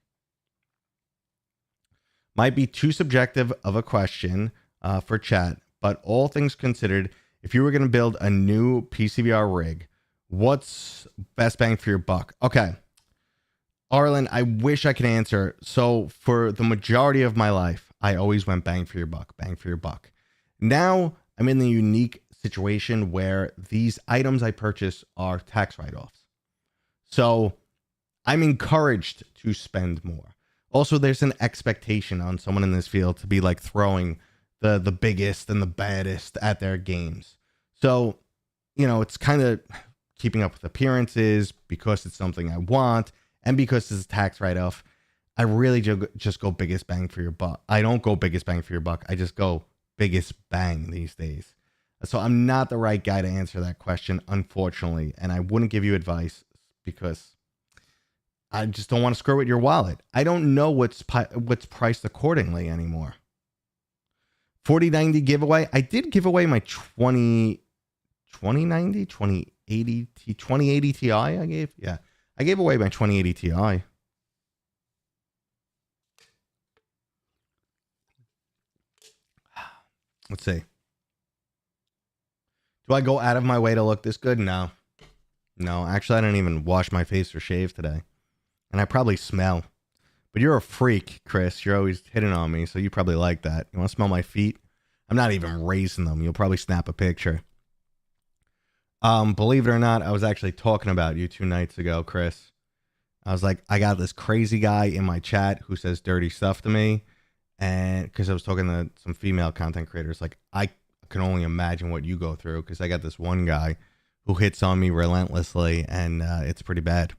Might be too subjective of a question for chat. But all things considered, if you were going to build a new PCVR rig, what's best bang for your buck? Okay. Arlen, I wish I could answer. So for the majority of my life, I always went bang for your buck, bang for your buck. Now I'm in the unique situation where these items I purchase are tax write-offs. So I'm encouraged to spend more. Also, there's an expectation on someone in this field to be like throwing the biggest and the baddest at their games. So, it's kind of keeping up with appearances because it's something I want and because it's a tax write-off. I really just go biggest bang for your buck. I don't go biggest bang for your buck. I just go biggest bang these days. So I'm not the right guy to answer that question, unfortunately. And I wouldn't give you advice because I just don't want to screw with your wallet. I don't know what's priced accordingly anymore. 4090 giveaway. I did give away my 2080 Ti. I gave away my 2080 Ti. Let's see. Do I go out of my way to look this good? No. No, actually, I didn't even wash my face or shave today. And I probably smell. But you're a freak, Chris. You're always hitting on me, so you probably like that. You want to smell my feet? I'm not even raising them. You'll probably snap a picture. Believe it or not, I was actually talking about you 2 nights ago, Chris. I was like, I got this crazy guy in my chat who says dirty stuff to me. And because I was talking to some female content creators, like, I can only imagine what you go through, because I got this one guy who hits on me relentlessly, and it's pretty bad.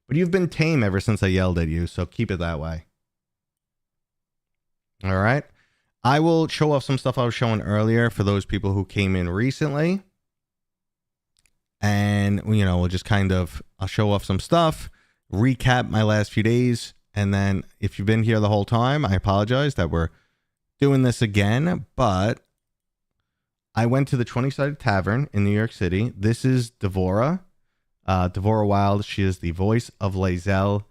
But you've been tame ever since I yelled at you, so keep it that way. All right. I will show off some stuff I was showing earlier for those people who came in recently. And, you know, we'll just kind of, I'll show off some stuff, recap my last few days. And then if you've been here the whole time, I apologize that we're doing this again. But I went to the 20-Sided Tavern in New York City. This is Devora. Devora Wild. She is the voice of Lae'zel.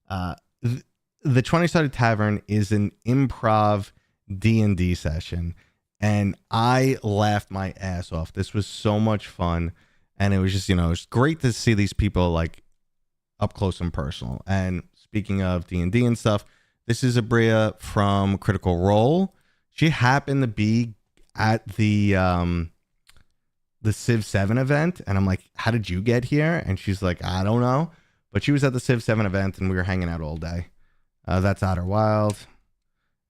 The 20-Sided Tavern is an improv D&D session, and I laughed my ass off. This was so much fun, and it was just, you know, it's great to see these people like up close and personal. And speaking of D&D and stuff, this is Abria from Critical Role. She happened to be at the Civ 7 event, and I'm like, how did you get here? And she's like, I don't know, but she was at the Civ 7 event, and we were hanging out all day. That's Outer Wild.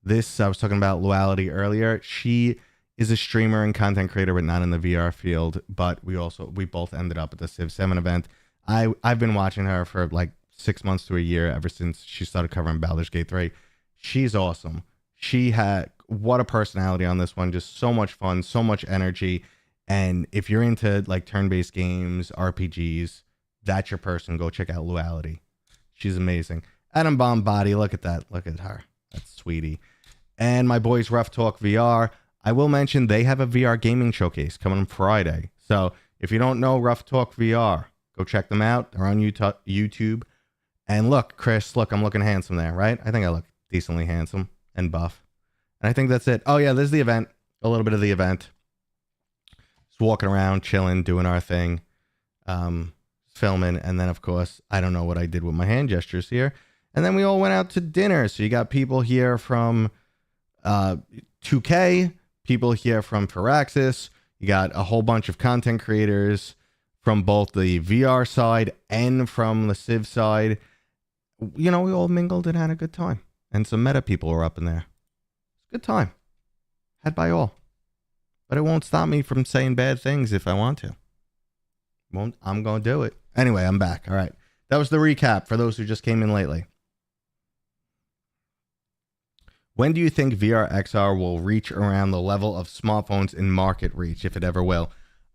This, I was talking about Luality earlier. She is a streamer and content creator, but not in the VR field. But we both ended up at the Civ 7 event. I've been watching her for like 6 months to a year, ever since she started covering Baldur's Gate 3. She's awesome. She had, what a personality on this one. Just so much fun, so much energy. And if you're into like turn-based games, RPGs, that's your person. Go check out Luality. She's amazing. Adam Bomb Body, look at that. Look at her. That's sweetie. And my boys, Rough Talk VR. I will mention they have a VR gaming showcase coming on Friday. So if you don't know Rough Talk VR, go check them out. They're on YouTube. And look, Chris, look, I'm looking handsome there, right? I think I look decently handsome and buff. And I think that's it. Oh, yeah, there's the event. A little bit of the event. Just walking around, chilling, doing our thing, filming. And then, of course, I don't know what I did with my hand gestures here. And then we all went out to dinner. So you got people here from 2K, people here from Firaxis. You got a whole bunch of content creators from both the VR side and from the Civ side. You know, we all mingled and had a good time. And some meta people were up in there. Good time. Had by all. But it won't stop me from saying bad things if I want to. I'm going to do it. Anyway, I'm back. All right. That was the recap for those who just came in lately. When do you think VR XR will reach around the level of smartphones in market reach, if it ever will?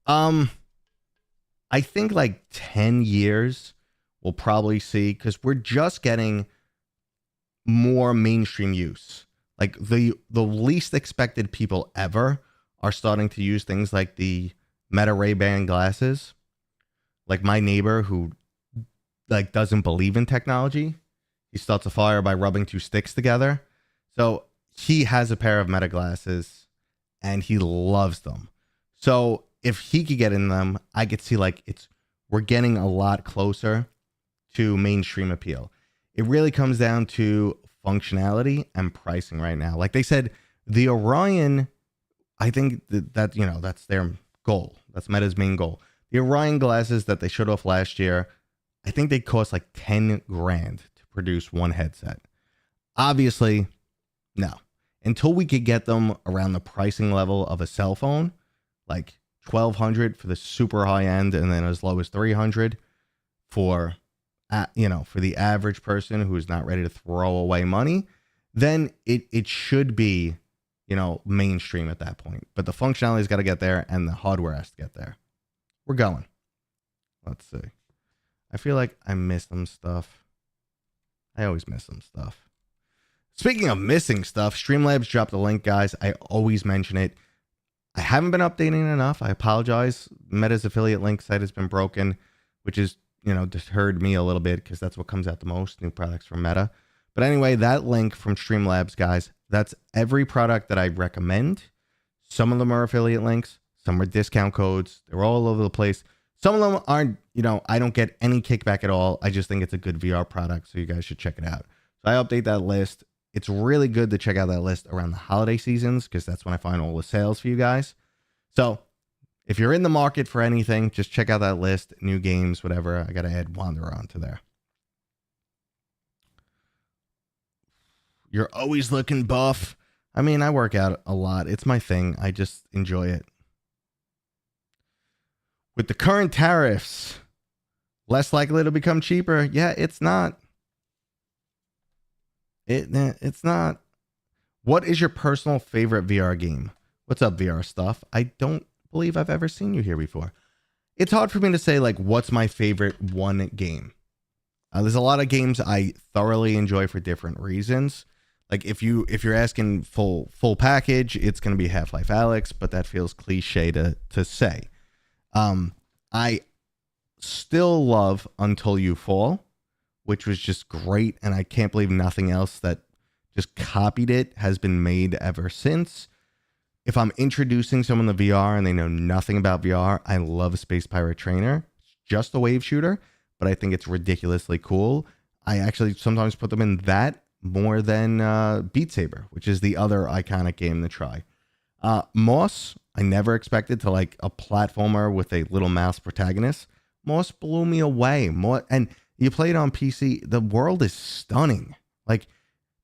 I think like 10 years we'll probably see, because we're just getting more mainstream use. Like the least expected people ever are starting to use things like the Meta Ray-Ban glasses. Like my neighbor who like doesn't believe in technology, he starts a fire by rubbing 2 sticks together. So he has a pair of Meta glasses and he loves them. So if he could get in them, I could see like we're getting a lot closer to mainstream appeal. It really comes down to functionality and pricing right now. Like they said, the Orion, I think that you know, that's their goal. That's Meta's main goal. The Orion glasses that they showed off last year, I think they cost like 10 grand to produce one headset. Obviously, no. Until we could get them around the pricing level of a cell phone, like $1,200 for the super high end, and then as low as $300 for, you know, for the average person who's not ready to throw away money, then it should be, you know, mainstream at that point. But the functionality's got to get there, and the hardware has to get there. We're going. Let's see. I feel like I missed some stuff. I always miss some stuff. Speaking of missing stuff, Streamlabs dropped a link, guys. I always mention it. I haven't been updating enough. I apologize. Meta's affiliate link site has been broken, which is, you know, deterred me a little bit because that's what comes out the most, new products from Meta. But anyway, that link from Streamlabs, guys, that's every product that I recommend. Some of them are affiliate links, some are discount codes. They're all over the place. Some of them aren't, I don't get any kickback at all. I just think it's a good VR product, so you guys should check it out. So I update that list. It's really good to check out that list around the holiday seasons because that's when I find all the sales for you guys. So if you're in the market for anything, just check out that list, new games, whatever. I got to add Wanderer onto there. You're always looking buff. I mean, I work out a lot. It's my thing. I just enjoy it. With the current tariffs, less likely to become cheaper. Yeah, it's not. It's not. What is your personal favorite VR game? What's up, VR stuff? I don't believe I've ever seen you here before. It's hard for me to say, like, what's my favorite one game. There's a lot of games I thoroughly enjoy for different reasons. Like if you're asking full package, it's gonna be Half-Life Alyx, but that feels cliche to say. I still love Until You Fall, which was just great, and I can't believe nothing else that just copied it has been made ever since. If I'm introducing someone to VR and they know nothing about VR, I love Space Pirate Trainer. It's just a wave shooter, but I think it's ridiculously cool. I actually sometimes put them in that more than Beat Saber, which is the other iconic game to try. Moss, I never expected to like a platformer with a little mouse protagonist. Moss blew me away. And you play it on PC, the world is stunning. Like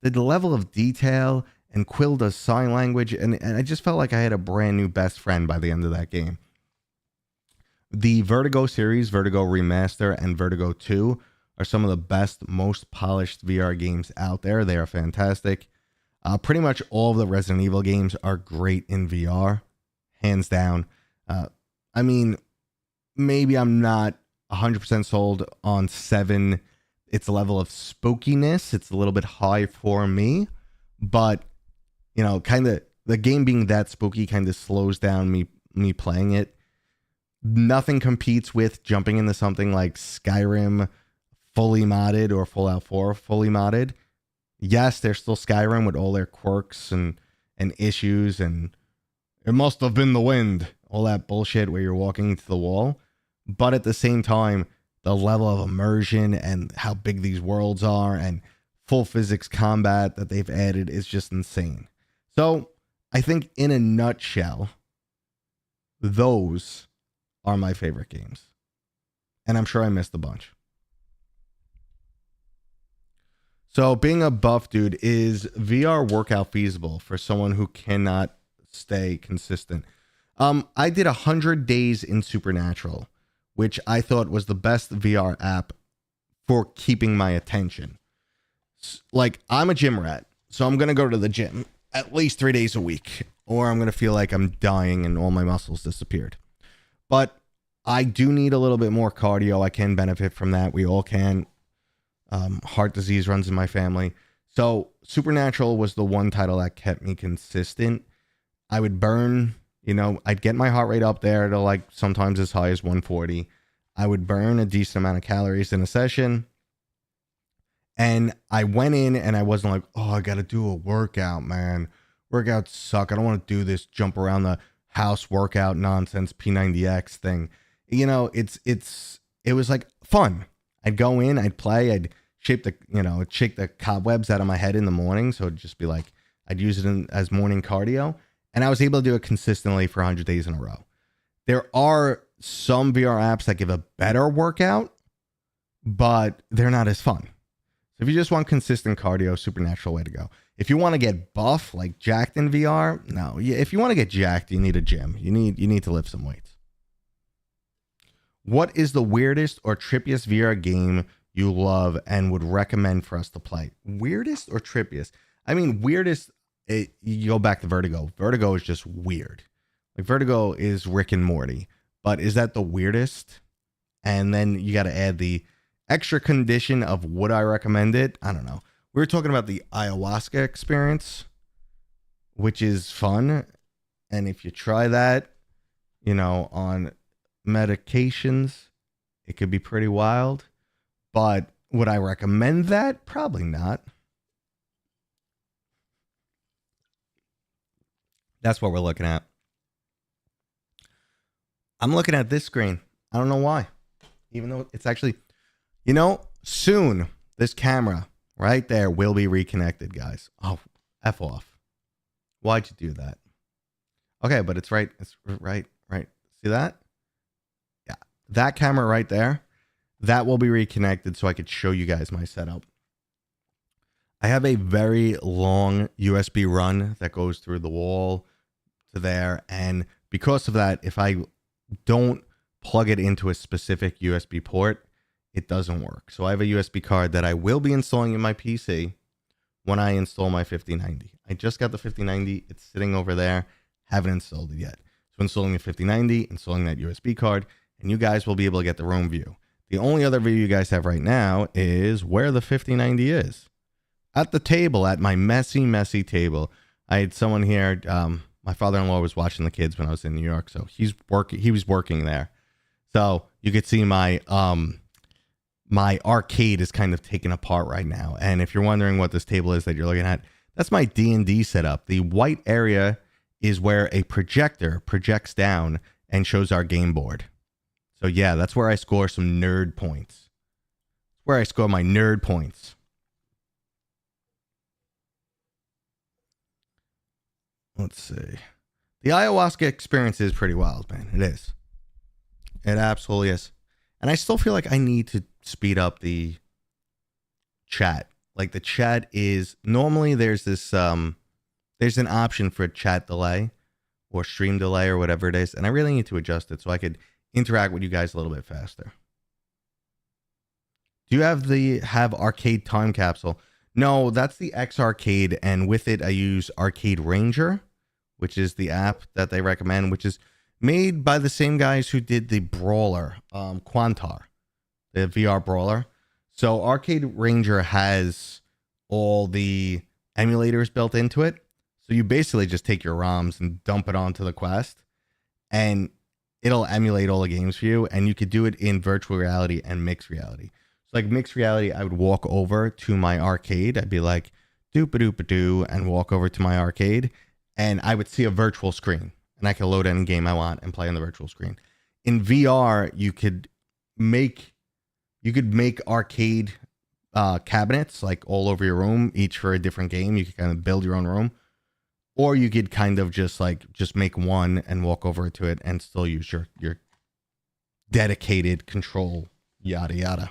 the level of detail, and Quill does sign language, and I just felt like I had a brand new best friend by the end of that game. The Vertigo series, Vertigo Remaster and Vertigo 2, are some of the best, most polished VR games out there. They are fantastic. Pretty much all of the Resident Evil games are great in VR, hands down. I mean, maybe I'm not 100% sold on 7. Its level of spookiness, it's a little bit high for me, but kind of the game being that spooky kind of slows down me playing it. Nothing competes with jumping into something like Skyrim fully modded or Fallout 4 fully modded. Yes, there's still Skyrim with all their quirks and issues, and it must have been the wind, all that bullshit where you're walking into the wall. But at the same time, the level of immersion and how big these worlds are and full physics combat that they've added is just insane. So I think in a nutshell, those are my favorite games. And I'm sure I missed a bunch. So being a buff dude, is VR workout feasible for someone who cannot stay consistent? I did 100 days in Supernatural, which I thought was the best VR app for keeping my attention. Like, I'm a gym rat, so I'm going to go to the gym at least 3 days a week, or I'm going to feel like I'm dying and all my muscles disappeared. But I do need a little bit more cardio. I can benefit from that. We all can. Heart disease runs in my family. So Supernatural was the one title that kept me consistent. I would burn, I'd get my heart rate up there to like sometimes as high as 140. I would burn a decent amount of calories in a session. And I went in and I wasn't like, oh, I got to do a workout, man. Workouts suck. I don't want to do this jump around the house workout nonsense P90X thing. It was like fun. I'd go in, I'd play, I'd shake the cobwebs out of my head in the morning. So it'd just be like, I'd use it as morning cardio. And I was able to do it consistently for 100 days in a row. There are some VR apps that give a better workout, but they're not as fun. So if you just want consistent cardio, Supernatural way to go. If you want to get buff, like jacked in VR, no. If you want to get jacked, you need a gym. You need to lift some weights. What is the weirdest or trippiest VR game you love and would recommend for us to play? Weirdest or trippiest? I mean, weirdest, you go back to Vertigo. Vertigo is just weird. Like Vertigo is Rick and Morty. But is that the weirdest? And then you got to add the extra condition of would I recommend it? I don't know. We were talking about the ayahuasca experience, which is fun. And if you try that, on medications, it could be pretty wild. But would I recommend that? Probably not. That's what we're looking at. I'm looking at this screen. I don't know why. Even though it's actually, soon this camera right there will be reconnected, guys. Oh, F off. Why'd you do that? Okay, but it's right. It's right. See that? Yeah. That camera right there, that will be reconnected so I could show you guys my setup. I have a very long USB run that goes through the wall to there. And because of that, if I don't plug it into a specific USB port, it doesn't work. So I have a USB card that I will be installing in my PC when I install my 5090. I just got the 5090. It's sitting over there. Haven't installed it yet. So installing the 5090, installing that USB card, and you guys will be able to get the room view. The only other view you guys have right now is where the 5090 is. At the table, at my messy table. I had someone here. My father-in-law was watching the kids when I was in New York, so he was working there. So you could see my my arcade is kind of taken apart right now. And if you're wondering what this table is that you're looking at, that's my D&D setup. The white area is where a projector projects down and shows our game board. So yeah, that's where I score some nerd points. Where I score my nerd points. Let's see. The ayahuasca experience is pretty wild, man. It is. It absolutely is. And I still feel like I need to speed up the chat. Like the chat is normally there's this there's an option for chat delay or stream delay or whatever it is, and I really need to adjust it so I could interact with you guys a little bit faster. Do you have arcade time capsule? No, that's the X Arcade, and with it I use Arcade Ranger, which is the app that they recommend, which is made by the same guys who did the Brawler, Quantar, the VR Brawler. So Arcade Ranger has all the emulators built into it. So you basically just take your ROMs and dump it onto the Quest, and it'll emulate all the games for you. And you could do it in virtual reality and mixed reality. So like mixed reality, I would walk over to my arcade. I'd be like, doop-a-doop-a-doo, and walk over to my arcade, and I would see a virtual screen. And I can load any game I want and play on the virtual screen. In VR, you could make arcade cabinets like all over your room, each for a different game. You could kind of build your own room, or you could kind of just make one and walk over to it and still use your dedicated control. Yada yada.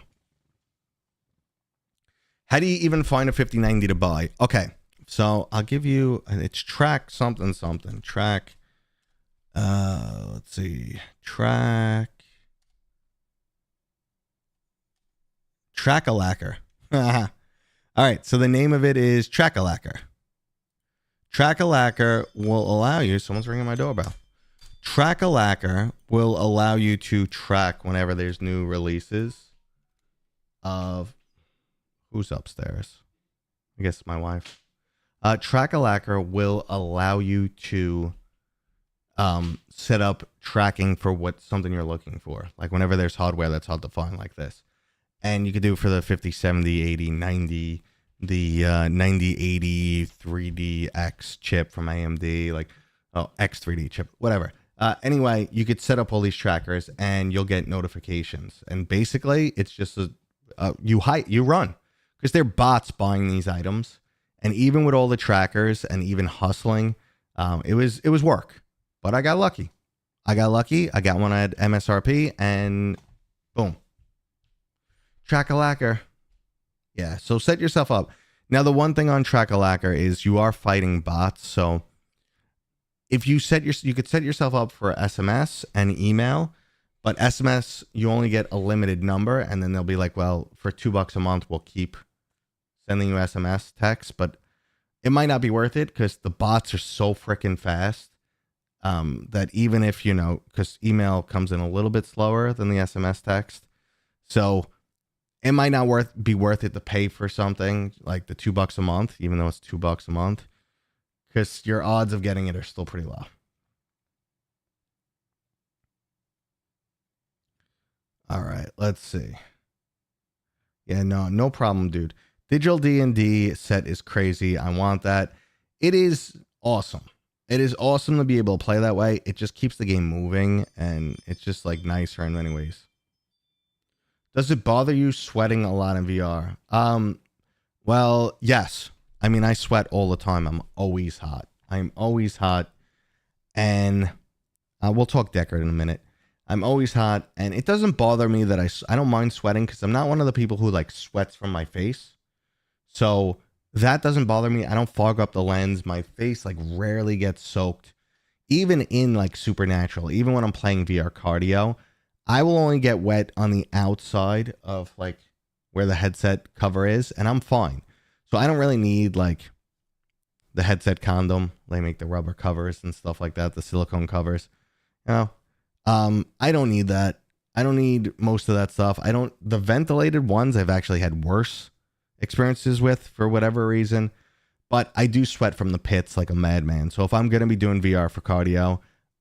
How do you even find a 5090 to buy? Okay, so I'll give you. It's track something. Track. Let's see. Track-a-lacker. All right, so the name of it is Track-a-lacker. Track-a-lacker will allow you. Someone's ringing my doorbell. Track-a-lacker will allow you to track whenever there's new releases of. Who's upstairs? I guess my wife. Track-a-lacker will allow you to set up tracking for what something you're looking for. Like whenever there's hardware that's hard to find like this. And you could do it for the 50, 70, 80, 90, the 9080 3DX chip from AMD, like X3D chip, whatever. Anyway, you could set up all these trackers and you'll get notifications. And basically, it's just you run because they're bots buying these items. And even with all the trackers and even hustling, it was work. But I got lucky. I got one at MSRP and boom. Track-a-lacker. Yeah, so set yourself up. Now, the one thing on Track-a-lacker is you are fighting bots. So if you could set yourself up for SMS and email, but SMS, you only get a limited number. And then they'll be like, well, for $2 a month, we'll keep sending you SMS text. But it might not be worth it because the bots are so freaking fast. That even if, because email comes in a little bit slower than the SMS text. So it might not be worth it to pay for something like the $2 a month, even though it's $2 a month, because your odds of getting it are still pretty low. All right, let's see. Yeah, no problem, dude. Digital D&D set is crazy. I want that. It is awesome. It is awesome to be able to play that way. It just keeps the game moving, and it's just like nicer in many ways. Does it bother you sweating a lot in VR? Well, yes. I mean, I sweat all the time. I'm always hot. I'm always hot. And we'll talk Deckard in a minute. I'm always hot. And it doesn't bother me that I don't mind sweating because I'm not one of the people who like sweats from my face. So that doesn't bother me. I don't fog up the lens. My face like rarely gets soaked. Even in like Supernatural, even when I'm playing VR cardio, I will only get wet on the outside of like where the headset cover is, and I'm fine. So I don't really need like the headset condom. They make the rubber covers and stuff like that, the silicone covers. You know, I don't need that. I don't need most of that stuff. The ventilated ones I've actually had worse experiences with for whatever reason, but I do sweat from the pits like a madman. So if I'm going to be doing VR for cardio,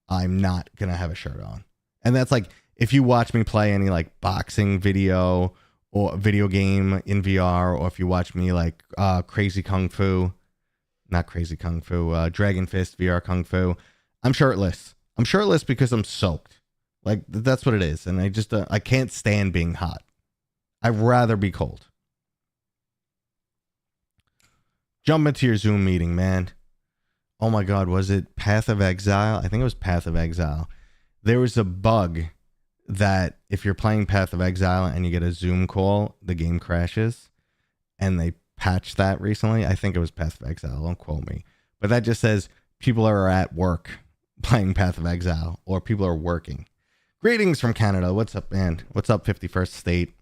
I'm not going to have a shirt on. And that's like, if you watch me play any like boxing video or video game in VR, or if you watch me like Dragon Fist VR Kung Fu, I'm shirtless. I'm shirtless because I'm soaked. Like that's what it is. And I just, I can't stand being hot. I'd rather be cold. Jump into your Zoom meeting, man. Oh my God, was it Path of Exile? I think it was Path of Exile. There was a bug that if you're playing Path of Exile and you get a Zoom call, the game crashes. And they patched that recently. I think it was Path of Exile. Don't quote me. But that just says people are at work playing Path of Exile, or people are working. Greetings from Canada. What's up, man? What's up, 51st State?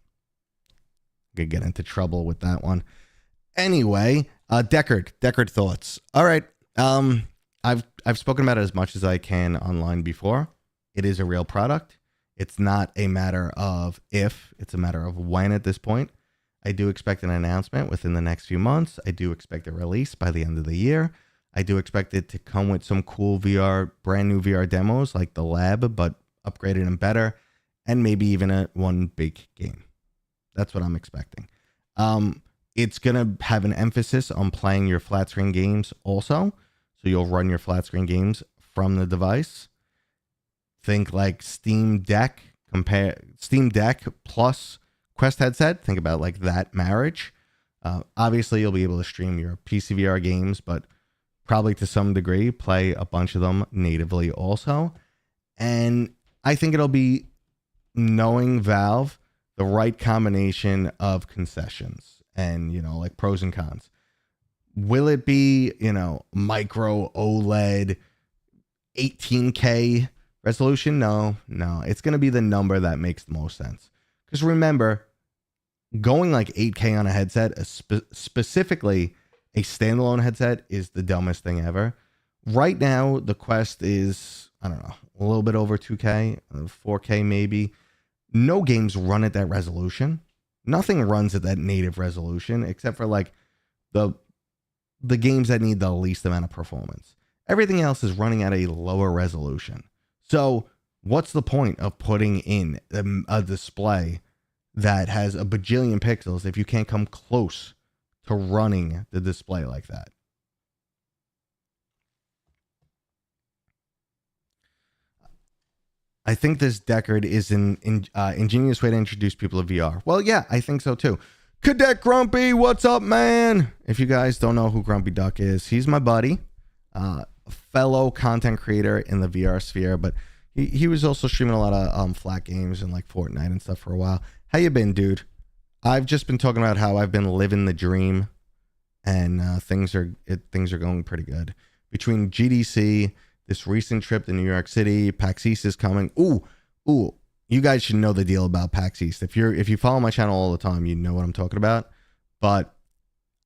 Could get into trouble with that one. Anyway, Deckard thoughts. All right. I've spoken about it as much as I can online before. It is a real product. It's not a matter of if, it's a matter of when at this point. I do expect an announcement within the next few months. I do expect a release by the end of the year. I do expect it to come with some cool VR, brand new VR demos like the lab, but upgraded and better, and maybe even one big game. That's what I'm expecting. It's going to have an emphasis on playing your flat screen games also. So you'll run your flat screen games from the device. Think like Steam Deck plus Quest headset. Think about like that marriage. Obviously, you'll be able to stream your PCVR games, but probably to some degree play a bunch of them natively also. And I think it'll be, knowing Valve, the right combination of concessions and, you know, like pros and cons. Will it be, you know, micro OLED 18K resolution? No. It's going to be the number that makes the most sense. Because remember, going like 8K on a headset, specifically a standalone headset, is the dumbest thing ever. Right now, the Quest is, I don't know, a little bit over 2K, 4K maybe. No games run at that resolution. Nothing runs at that native resolution except for like the games that need the least amount of performance. Everything else is running at a lower resolution. So what's the point of putting in a display that has a bajillion pixels if you can't come close to running the display like that? I think this Deckard is an ingenious way to introduce people to VR. Well, yeah, I think so too. Cadet Grumpy, what's up, man? If you guys don't know who Grumpy Duck is, he's my buddy, a fellow content creator in the VR sphere, but he was also streaming a lot of flat games and like Fortnite and stuff for a while. How you been, dude? I've just been talking about how I've been living the dream, and things are going pretty good. Between GDC, this recent trip to New York City, PAX East is coming. Ooh, you guys should know the deal about PAX East. If you follow my channel all the time, you know what I'm talking about. But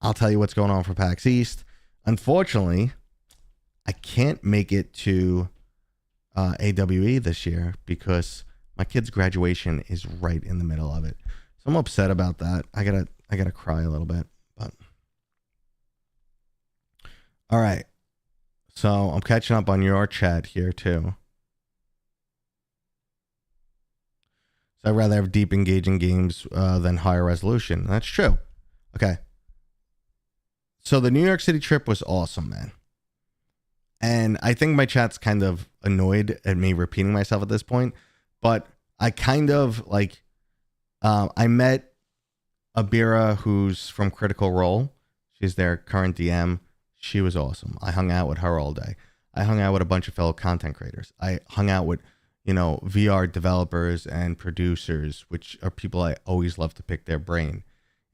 I'll tell you what's going on for PAX East. Unfortunately, I can't make it to AWE this year because my kid's graduation is right in the middle of it. So I'm upset about that. I gotta cry a little bit. But all right. So I'm catching up on your chat here too. So I'd rather have deep engaging games than higher resolution. That's true. Okay. So the New York City trip was awesome, man. And I think my chat's kind of annoyed at me repeating myself at this point, but I kind of like, I met Abira, who's from Critical Role. She's their current DM. She was awesome. I hung out with her all day. I hung out with a bunch of fellow content creators. I hung out with, VR developers and producers, which are people I always love to pick their brain.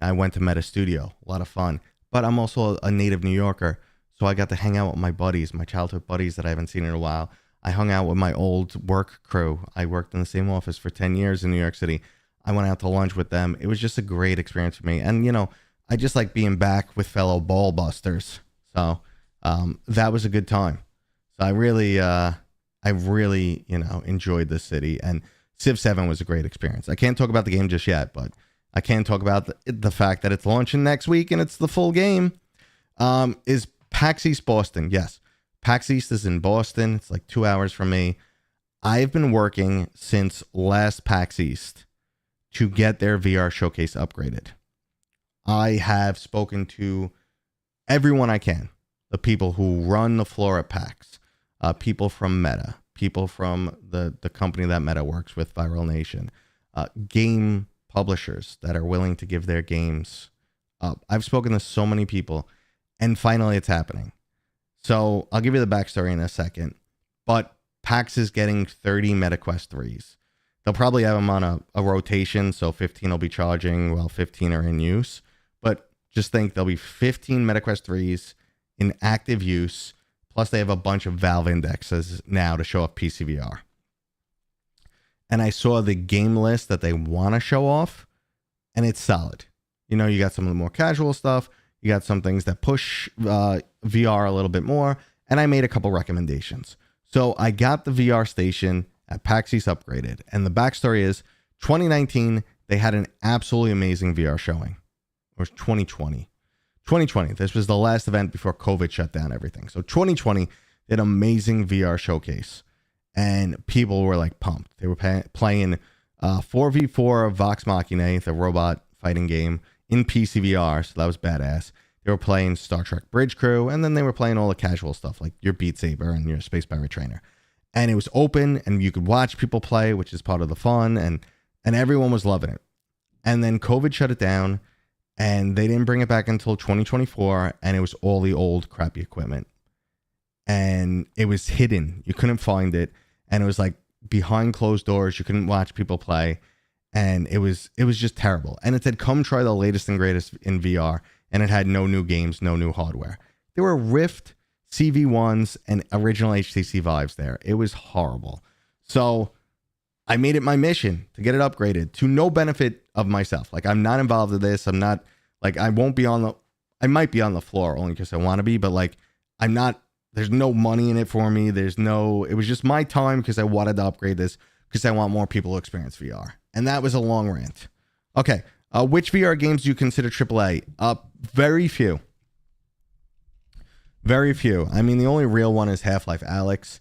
I went to Meta Studio, a lot of fun. But I'm also a native New Yorker, so I got to hang out with my buddies, my childhood buddies that I haven't seen in a while. I hung out with my old work crew. I worked in the same office for 10 years in New York City. I went out to lunch with them. It was just a great experience for me. And, I just like being back with fellow ball busters. So that was a good time. So I really, enjoyed the city. And Civ 7 was a great experience. I can't talk about the game just yet, but I can talk about the fact that it's launching next week and it's the full game. Is PAX East Boston? Yes. PAX East is in Boston. It's like 2 hours from me. I've been working since last PAX East to get their VR showcase upgraded. I have spoken to everyone I can. The people who run the floor at PAX, people from Meta, people from the company that Meta works with, Viral Nation, game publishers that are willing to give their games up. I've spoken to so many people, and finally it's happening. So I'll give you the backstory in a second, but PAX is getting 30 MetaQuest 3s. They'll probably have them on a rotation, so 15 will be charging while 15 are in use. But just think there'll be 15 MetaQuest 3s in active use, plus they have a bunch of Valve indexes now to show off PCVR. And I saw the game list that they want to show off, and it's solid. You got some of the more casual stuff. You got some things that push VR a little bit more, and I made a couple recommendations. So I got the VR station at PAX East upgraded, and the backstory is 2019, they had an absolutely amazing VR showing. Or 2020. 2020, this was the last event before COVID shut down everything. So 2020, they had an amazing VR showcase, and people were like pumped. They were playing 4v4 Vox Machina, the robot fighting game, in PCVR, so that was badass. They were playing Star Trek Bridge Crew, and then they were playing all the casual stuff like your Beat Saber and your Space Pirate Trainer. And it was open, and you could watch people play, which is part of the fun, and everyone was loving it. And then COVID shut it down, and they didn't bring it back until 2024, and it was all the old crappy equipment. And it was hidden. You couldn't find it, and it was like behind closed doors. You couldn't watch people play, and it was just terrible. And it said, come try the latest and greatest in VR, and it had no new games, no new hardware. There were Rift CV1s and original HTC Vives there. It was horrible. So I made it my mission to get it upgraded to no benefit of myself. Like, I'm not involved in this. I'm not like, I might be on the floor only because I want to be, but like, I'm not, there's no money in it for me. It was just my time because I wanted to upgrade this because I want more people to experience VR. And that was a long rant. Okay. Which VR games do you consider AAA? Very few. Very few. I mean, the only real one is Half-Life Alyx.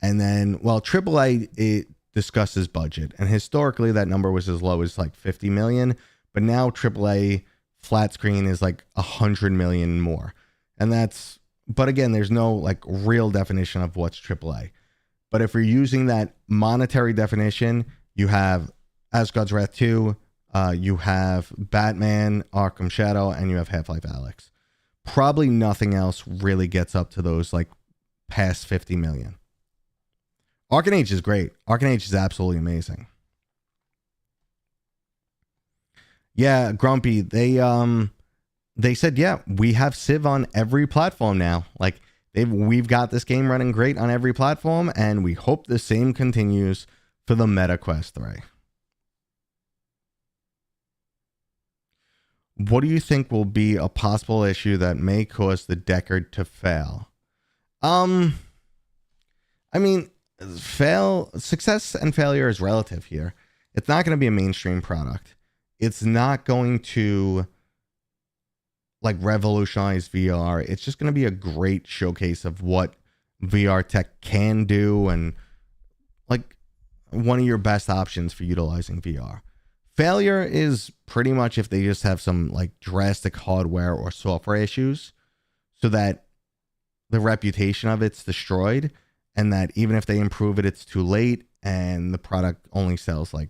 And then, well, AAA, it discusses budget. And historically, that number was as low as like 50 million. But now AAA flat screen is like 100 million more. And but again, there's no like real definition of what's AAA. But if you're using that monetary definition, you have Asgard's Wrath 2, you have Batman, Arkham Shadow, and you have Half-Life Alyx. Probably nothing else really gets up to those like past 50 million. Arcane Age is great. Arcane Age is absolutely amazing. Yeah, Grumpy, they said, yeah, we have Civ on every platform now. Like, we've got this game running great on every platform, and we hope the same continues for the MetaQuest 3. What do you think will be a possible issue that may cause the Deckard to fail? I mean, success and failure is relative here. It's not going to be a mainstream product. It's not going to like revolutionize VR. It's just going to be a great showcase of what VR tech can do and like one of your best options for utilizing VR. Failure is pretty much if they just have some like drastic hardware or software issues so that the reputation of it's destroyed, and that even if they improve it, it's too late, and the product only sells like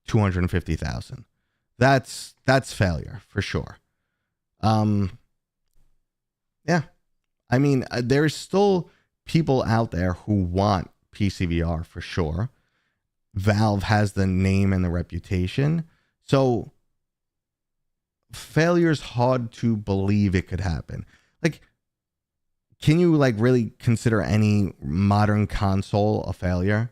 250,000. That's failure for sure. Yeah, I mean, there's still people out there who want PCVR for sure. Valve has the name and the reputation, so failure's hard to believe it could happen. Like, can you like really consider any modern console a failure?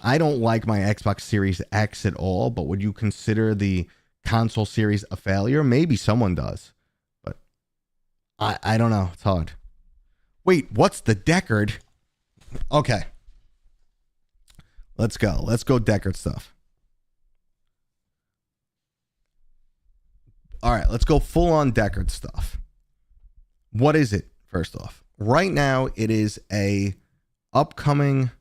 I don't like my Xbox Series X at all, but would you consider the console series a failure? Maybe someone does, but I don't know. It's hard. Wait, what's the Deckard? Okay. Let's go. Let's go Deckard stuff. All right, let's go full on Deckard stuff. What is it, first off? Right now, it is a upcoming...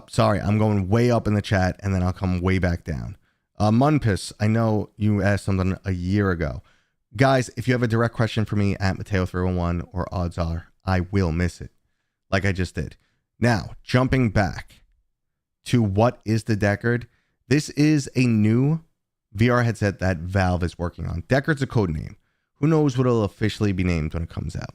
sorry, I'm going way up in the chat, and then I'll come way back down. Munpis, I know you asked something a year ago. Guys, if you have a direct question for me at Mateo301, or odds are I will miss it, like I just did. Now, jumping back to what is the Deckard, this is a new VR headset that Valve is working on. Deckard's a code name. Who knows what it'll officially be named when it comes out.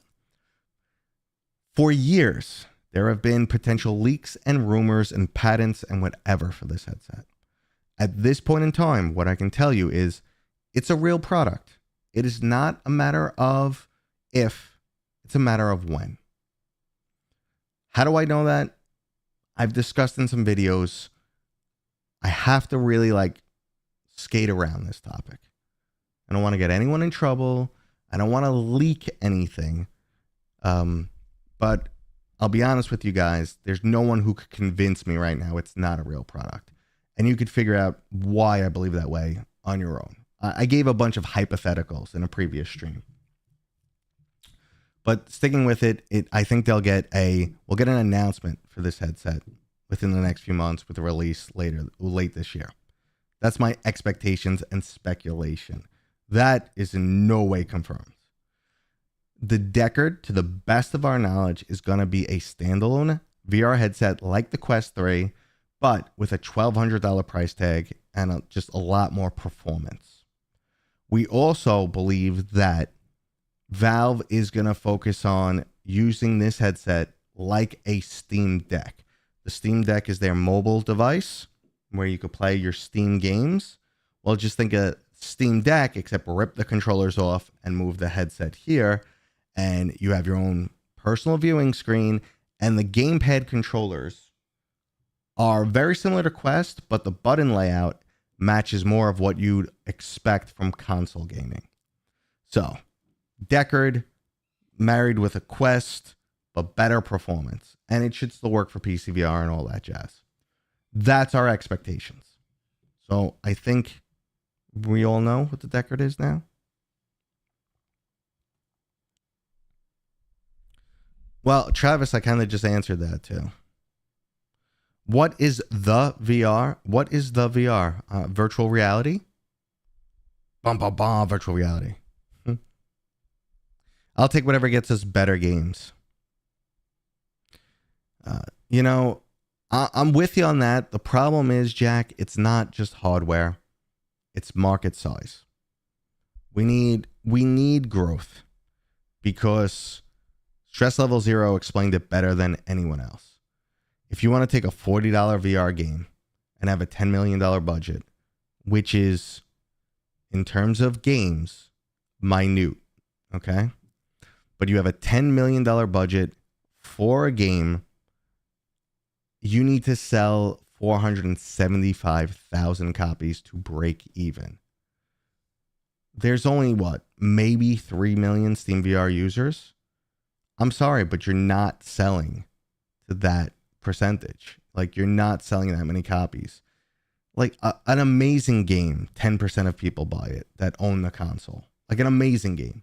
For years, there have been potential leaks and rumors and patents and whatever for this headset. At this point in time, what I can tell you is it's a real product. It is not a matter of if, it's a matter of when. How do I know that? I've discussed in some videos. I have to really like skate around this topic. I don't want to get anyone in trouble. I don't want to leak anything. But I'll be honest with you guys. There's no one who could convince me right now it's not a real product. And you could figure out why I believe that way on your own. I gave a bunch of hypotheticals in a previous stream. But sticking with it, I think we'll get an announcement for this headset within the next few months with a release late this year. That's my expectations and speculation. That is in no way confirmed. The Deckard, to the best of our knowledge, is going to be a standalone VR headset like the Quest 3, but with a $1,200 price tag and just a lot more performance. We also believe that Valve is going to focus on using this headset like a Steam Deck. The Steam Deck is their mobile device where you could play your Steam games. Well, just think of Steam Deck, except rip the controllers off and move the headset here, and you have your own personal viewing screen, and the gamepad controllers are very similar to Quest, but the button layout matches more of what you'd expect from console gaming. So, Deckard married with a Quest, but better performance. And it should still work for PCVR and all that jazz. That's our expectations. So, I think we all know what the Deckard is now. Well, Travis, I kind of just answered that too. What is the VR? What is the VR? Virtual reality? Virtual reality. I'll take whatever gets us better games. I'm with you on that. The problem is, Jack, it's not just hardware. It's market size. We need growth, because Stress Level Zero explained it better than anyone else. If you want to take a $40 VR game and have a $10 million budget, which is, in terms of games, minute, okay? But you have a $10 million budget for a game, you need to sell 475,000 copies to break even. There's only, maybe 3 million Steam VR users? I'm sorry, but you're not selling to that percentage. Like, you're not selling that many copies. Like, an amazing game, 10% of people buy it that own the console. Like, an amazing game.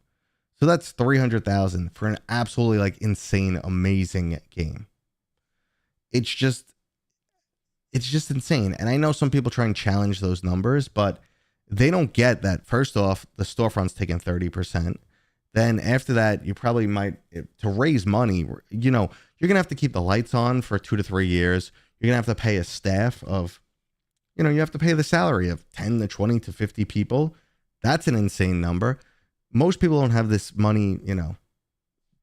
So that's 300,000 for an absolutely like insane, amazing game. It's just insane. And I know some people try and challenge those numbers, but they don't get that. First off, the storefront's taking 30%. Then after that, you probably might, to raise money, you know, you're going to have to keep the lights on for 2 to 3 years. You're going to have to pay a staff of, you know, you have to pay the salary of 10 to 20 to 50 people. That's an insane number. Most people don't have this money, you know,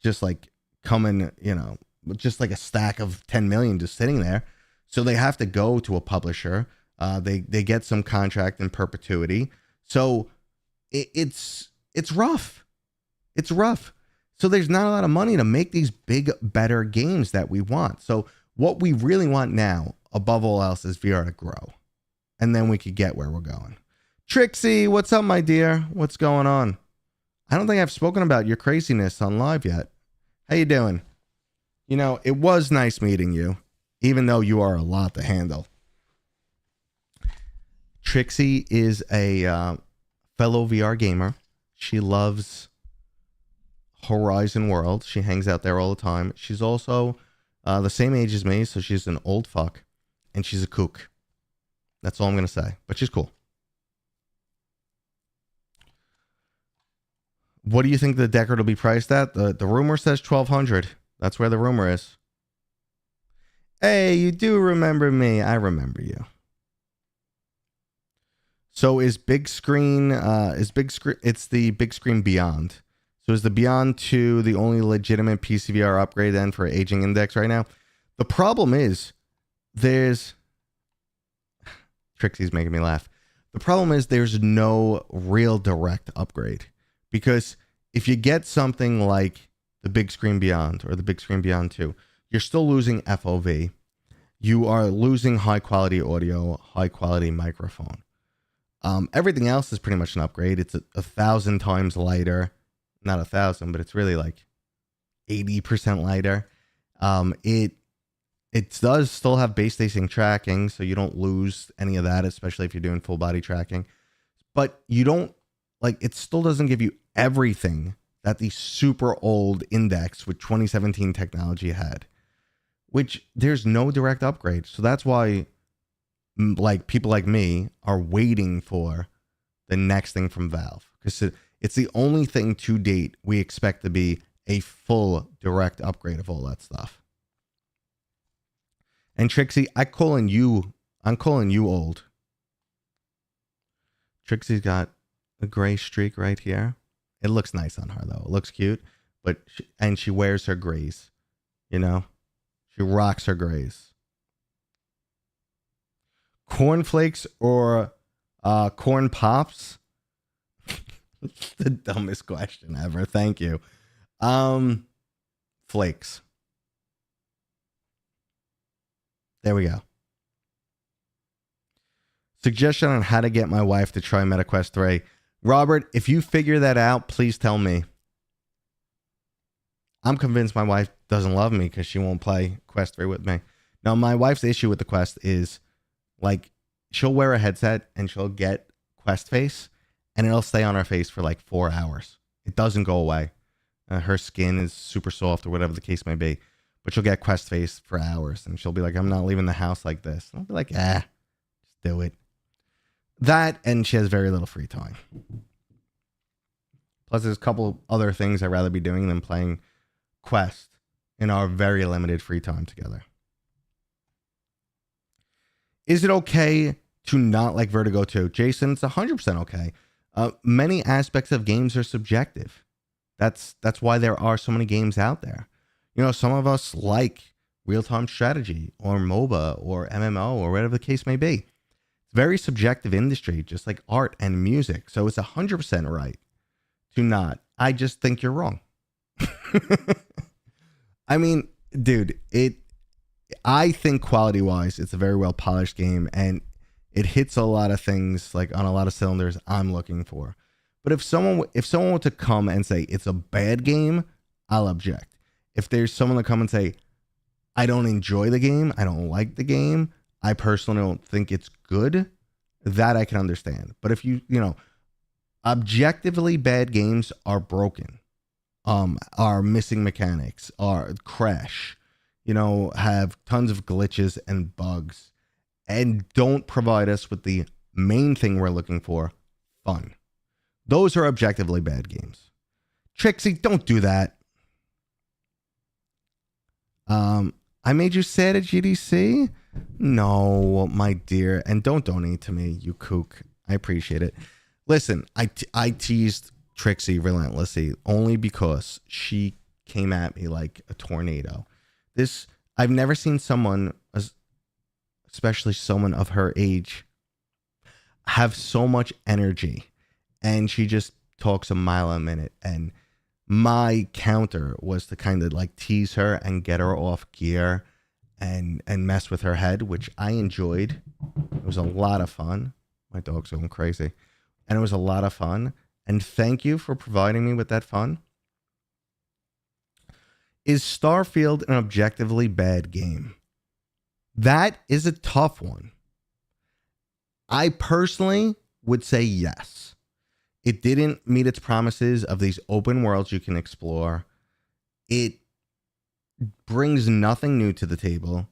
just like coming, you know, just like a stack of 10 million just sitting there. So they have to go to a publisher. They get some contract in perpetuity. So it's rough. It's rough. So there's not a lot of money to make these big, better games that we want. So what we really want now, above all else, is VR to grow. And then we could get where we're going. Trixie, what's up, my dear? What's going on? I don't think I've spoken about your craziness on live yet. How you doing? You know, it was nice meeting you, even though you are a lot to handle. Trixie is a fellow VR gamer. She loves Horizon World. She hangs out there all the time. She's also the same age as me, so she's an old fuck, and she's a kook. That's all I'm going to say, but she's cool. What do you think the Deckard will be priced at? The rumor says 1,200. That's where the rumor is. Hey, you do remember me. I remember you. So is big screen, it's the big screen Beyond. So is the Beyond 2 the only legitimate PCVR upgrade then for aging index right now? The problem is Trixie's making me laugh. The problem is there's no real direct upgrade. Because if you get something like the big screen Beyond or the big screen Beyond 2, you're still losing FOV. You are losing high quality audio, high quality microphone. Everything else is pretty much an upgrade. It's 1,000 times lighter. Not 1,000, but it's really like 80% lighter. It does still have base station tracking, so you don't lose any of that, especially if you're doing full body tracking. But you don't, like, it still doesn't give you everything that the super old index with 2017 technology had, which there's no direct upgrade. So that's why, like, people like me are waiting for the next thing from Valve, because it's the only thing to date we expect to be a full direct upgrade of all that stuff. And Trixie, I'm calling you old. Trixie's got a gray streak right here. It looks nice on her though. It looks cute, but she wears her grays. You know, she rocks her grays. Cornflakes or corn pops? It's the dumbest question ever. Thank you. Flakes. There we go. Suggestion on how to get my wife to try MetaQuest 3. Robert, if you figure that out, please tell me. I'm convinced my wife doesn't love me because she won't play Quest 3 with me. Now, my wife's issue with the Quest is, like, she'll wear a headset and she'll get Quest face, and it'll stay on her face for like 4 hours. It doesn't go away. Her skin is super soft or whatever the case may be. But she'll get Quest face for hours, and she'll be like, I'm not leaving the house like this. And I'll be like, just do it. That, and she has very little free time. Plus, there's a couple other things I'd rather be doing than playing Quest in our very limited free time together. Is it okay to not like Vertigo 2? Jason, it's 100% okay. Many aspects of games are subjective. That's why there are so many games out there. You know, some of us like real-time strategy or MOBA or MMO or whatever the case may be. It's a very subjective industry, just like art and music. So it's 100% right to not. I just think you're wrong. I mean, dude, I think quality-wise, it's a very well-polished game, and it hits a lot of things, like on a lot of cylinders I'm looking for. But if someone were to come and say it's a bad game, I'll object. If there's someone to come and say, I don't enjoy the game, I don't like the game, I personally don't think it's good, that I can understand. But if you know, objectively bad games are broken, are missing mechanics, are crash, you know, have tons of glitches and bugs, and don't provide us with the main thing we're looking for, fun. Those are objectively bad games. Trixie, don't do that. I made you sad at GDC? No, my dear. And don't donate to me, you kook. I appreciate it. Listen, I teased Trixie relentlessly only because she came at me like a tornado. I've never seen someone, especially someone of her age, have so much energy. And she just talks a mile a minute. And my counter was to kind of like tease her and get her off gear and mess with her head, which I enjoyed. It was a lot of fun. My dog's going crazy. And it was a lot of fun. And thank you for providing me with that fun. Is Starfield an objectively bad game? That is a tough one. I personally would say yes. It didn't meet its promises of these open worlds you can explore. It brings nothing new to the table.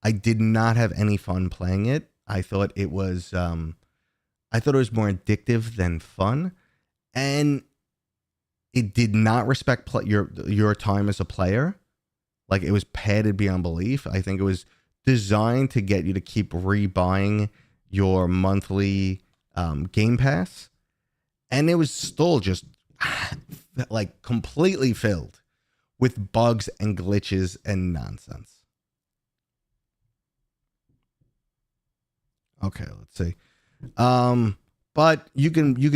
I did not have any fun playing it. I thought it was more addictive than fun, and it did not respect your time as a player. Like, it was padded beyond belief. I think it was designed to get you to keep rebuying your monthly Game Pass. And it was still just like completely filled with bugs and glitches and nonsense. Okay, let's see. But you can make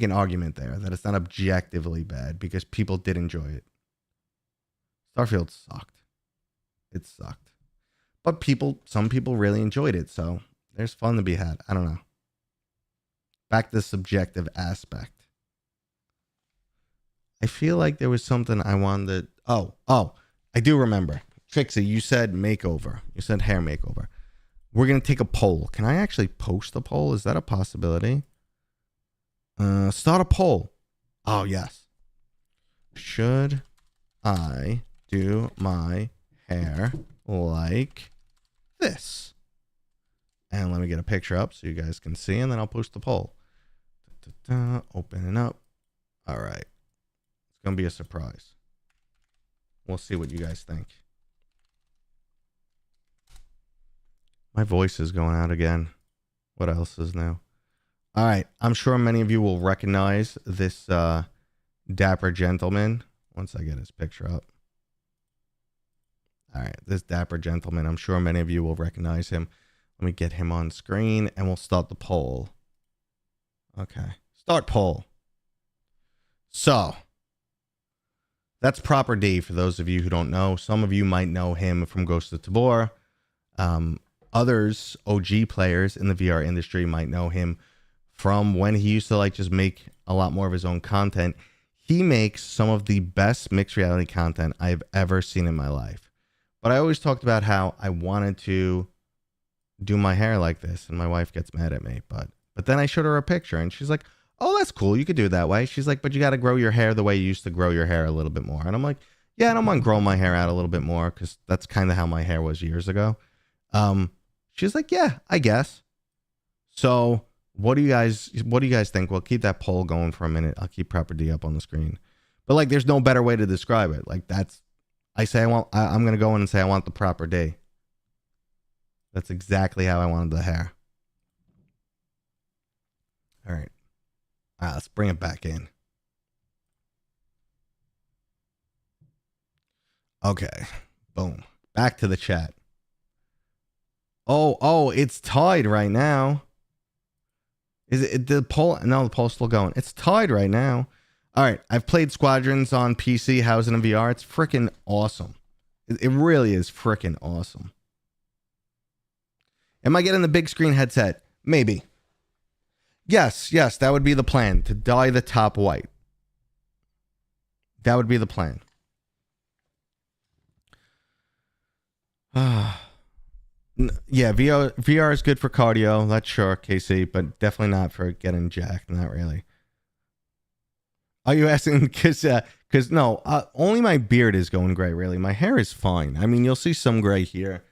an argument there that it's not objectively bad because people did enjoy it. Starfield sucked. It sucked. But some people really enjoyed it, so there's fun to be had. I don't know. Back to the subjective aspect. I feel like there was something I wanted. Oh, I do remember. Trixie, you said makeover. You said hair makeover. We're going to take a poll. Can I actually post a poll? Is that a possibility? Start a poll. Oh, yes. Should I do my hair like this? And let me get a picture up so you guys can see, and then I'll post the poll. Opening up. All right. It's going to be a surprise. We'll see what you guys think. My voice is going out again. What else is new? All right. I'm sure many of you will recognize this dapper gentleman once I get his picture up. All right. This dapper gentleman. I'm sure many of you will recognize him. Let me get him on screen and we'll start the poll. Okay. Start poll. So, that's Proper D for those of you who don't know. Some of you might know him from Ghost of Tabor. Others, OG players in the VR industry, might know him from when he used to like just make a lot more of his own content. He makes some of the best mixed reality content I've ever seen in my life. But I always talked about how I wanted to do my hair like this, and my wife gets mad at me. But then I showed her a picture, and she's like, oh, that's cool. You could do it that way. She's like, but you got to grow your hair the way you used to grow your hair a little bit more. And I'm like, yeah, I don't mind growing my hair out a little bit more because that's kind of how my hair was years ago. She's like, yeah, I guess. So what do you guys think? We'll keep that poll going for a minute. I'll keep Proper D up on the screen. But like, there's no better way to describe it. Like I'm going to go in and say I want the Proper D. That's exactly how I wanted the hair. All right. Let's bring it back in. Okay. Boom. Back to the chat. Oh, it's tied right now. Is it the poll? No, the poll's still going. It's tied right now. All right. I've played Squadrons on PC, Housing in VR. It's freaking awesome. It really is freaking awesome. Am I getting the big screen headset? Maybe. Yes, that would be the plan, to dye the top white. That would be the plan. Yeah, VR is good for cardio, that's sure, KC, but definitely not for getting jacked, not really. Are you asking because no, only my beard is going gray, really. My hair is fine. I mean, you'll see some gray here,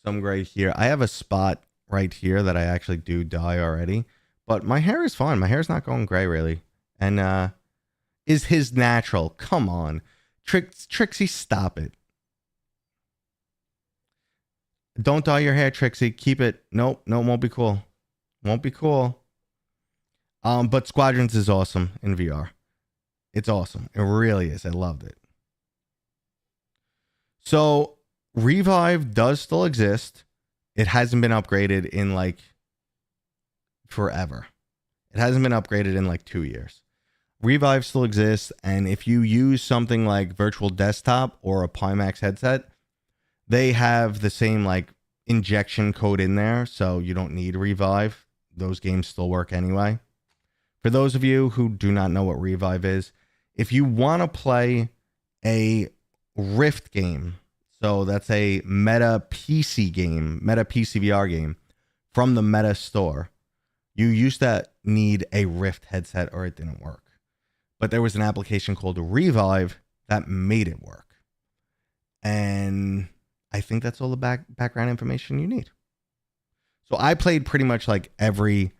some gray here. I have a spot right here that I actually do dye already. But my hair is fine. My hair's not going gray, really. And is his natural. Come on. Trixie, stop it. Don't dye your hair, Trixie. Keep it. Nope, won't be cool. Won't be cool. But Squadrons is awesome in VR. It's awesome. It really is. I loved it. So Revive does still exist. It hasn't been upgraded in like forever. It hasn't been upgraded in like 2 years. Revive still exists, and if you use something like Virtual Desktop or a Pimax headset, they have the same like injection code in there, so you don't need Revive. Those games still work anyway. For those of you who do not know what Revive is, if you want to play a Rift game, so that's a Meta PC game, Meta PCVR game from the Meta store, you used to need a Rift headset or it didn't work. But there was an application called Revive that made it work. And I think that's all the background information you need. So I played pretty much like every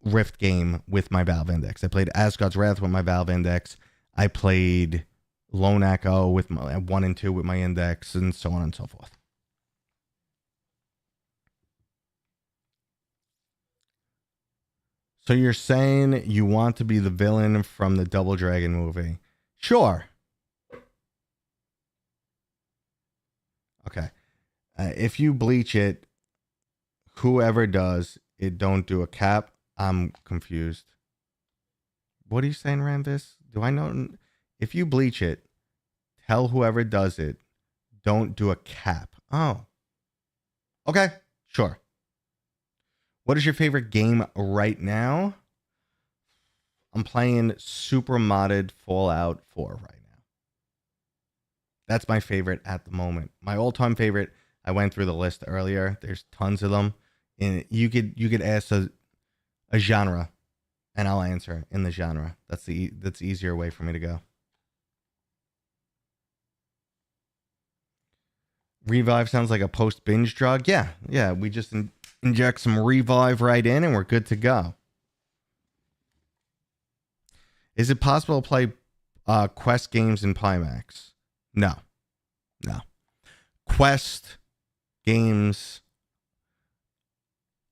Rift game with my Valve Index. I played Asgard's Wrath with my Valve Index. I played Lone Echo with my 1 and 2 with my Index, and so on and so forth. So you're saying you want to be the villain from the Double Dragon movie? Sure. Okay. If you bleach it, whoever does it, don't do a cap. I'm confused. What are you saying, Ramvis? Do I know? If you bleach it, tell whoever does it, don't do a cap. Oh. Okay. Sure. What is your favorite game right now? I'm playing super modded Fallout 4 right now. That's my favorite at the moment. My all-time favorite, I went through the list earlier. There's tons of them. And you could ask a genre, and I'll answer in the genre. That's the easier way for me to go. Revive sounds like a post-binge drug. Yeah. We just inject some Revive right in, and we're good to go. Is it possible to play Quest games in Pimax? No. Quest games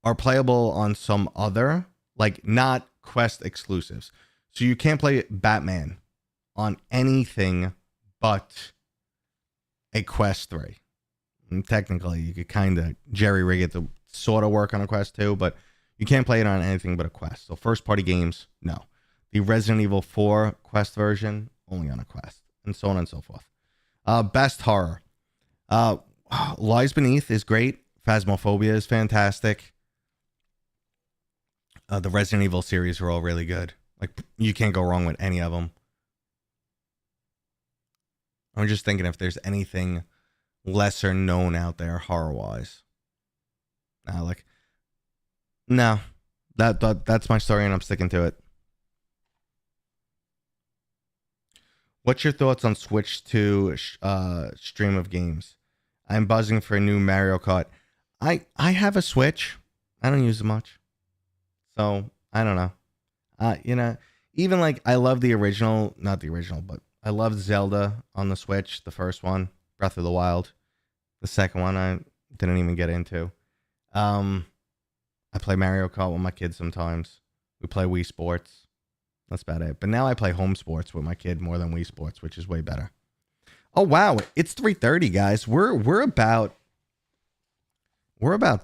are playable on some other, like not Quest exclusives. So you can't play Batman on anything but a Quest 3. And technically, you could kind of jerry-rig it to sort of work on a Quest 2, but you can't play it on anything but a Quest. So first-party games, no. The Resident Evil 4 Quest version, only on a Quest, and so on and so forth. Best horror. Lies Beneath is great. Phasmophobia is fantastic. The Resident Evil series are all really good. Like, you can't go wrong with any of them. I'm just thinking if there's anything lesser known out there horror-wise. No. That's my story and I'm sticking to it. What's your thoughts on Switch 2 stream of games? I'm buzzing for a new Mario Kart. I have a Switch. I don't use it much. So, I don't know. Even like I love the original, not the original, but I loved Zelda on the Switch, the first one, Breath of the Wild. The second one I didn't even get into. I play Mario Kart with my kids sometimes. We play Wii Sports. That's about it. But now I play home sports with my kid more than Wii Sports, which is way better. Oh wow, it's 3:30, guys. We're about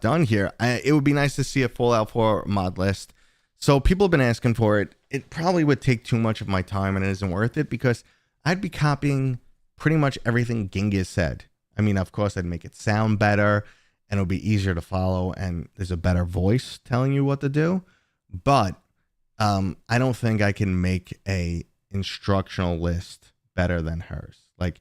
done here. It would be nice to see a Fallout 4 mod list. So people have been asking for it. It probably would take too much of my time, and it isn't worth it because I'd be copying pretty much everything Genghis said. I mean, of course, I'd make it sound better, and it'll be easier to follow, and there's a better voice telling you what to do. But I don't think I can make a instructional list better than hers. Like,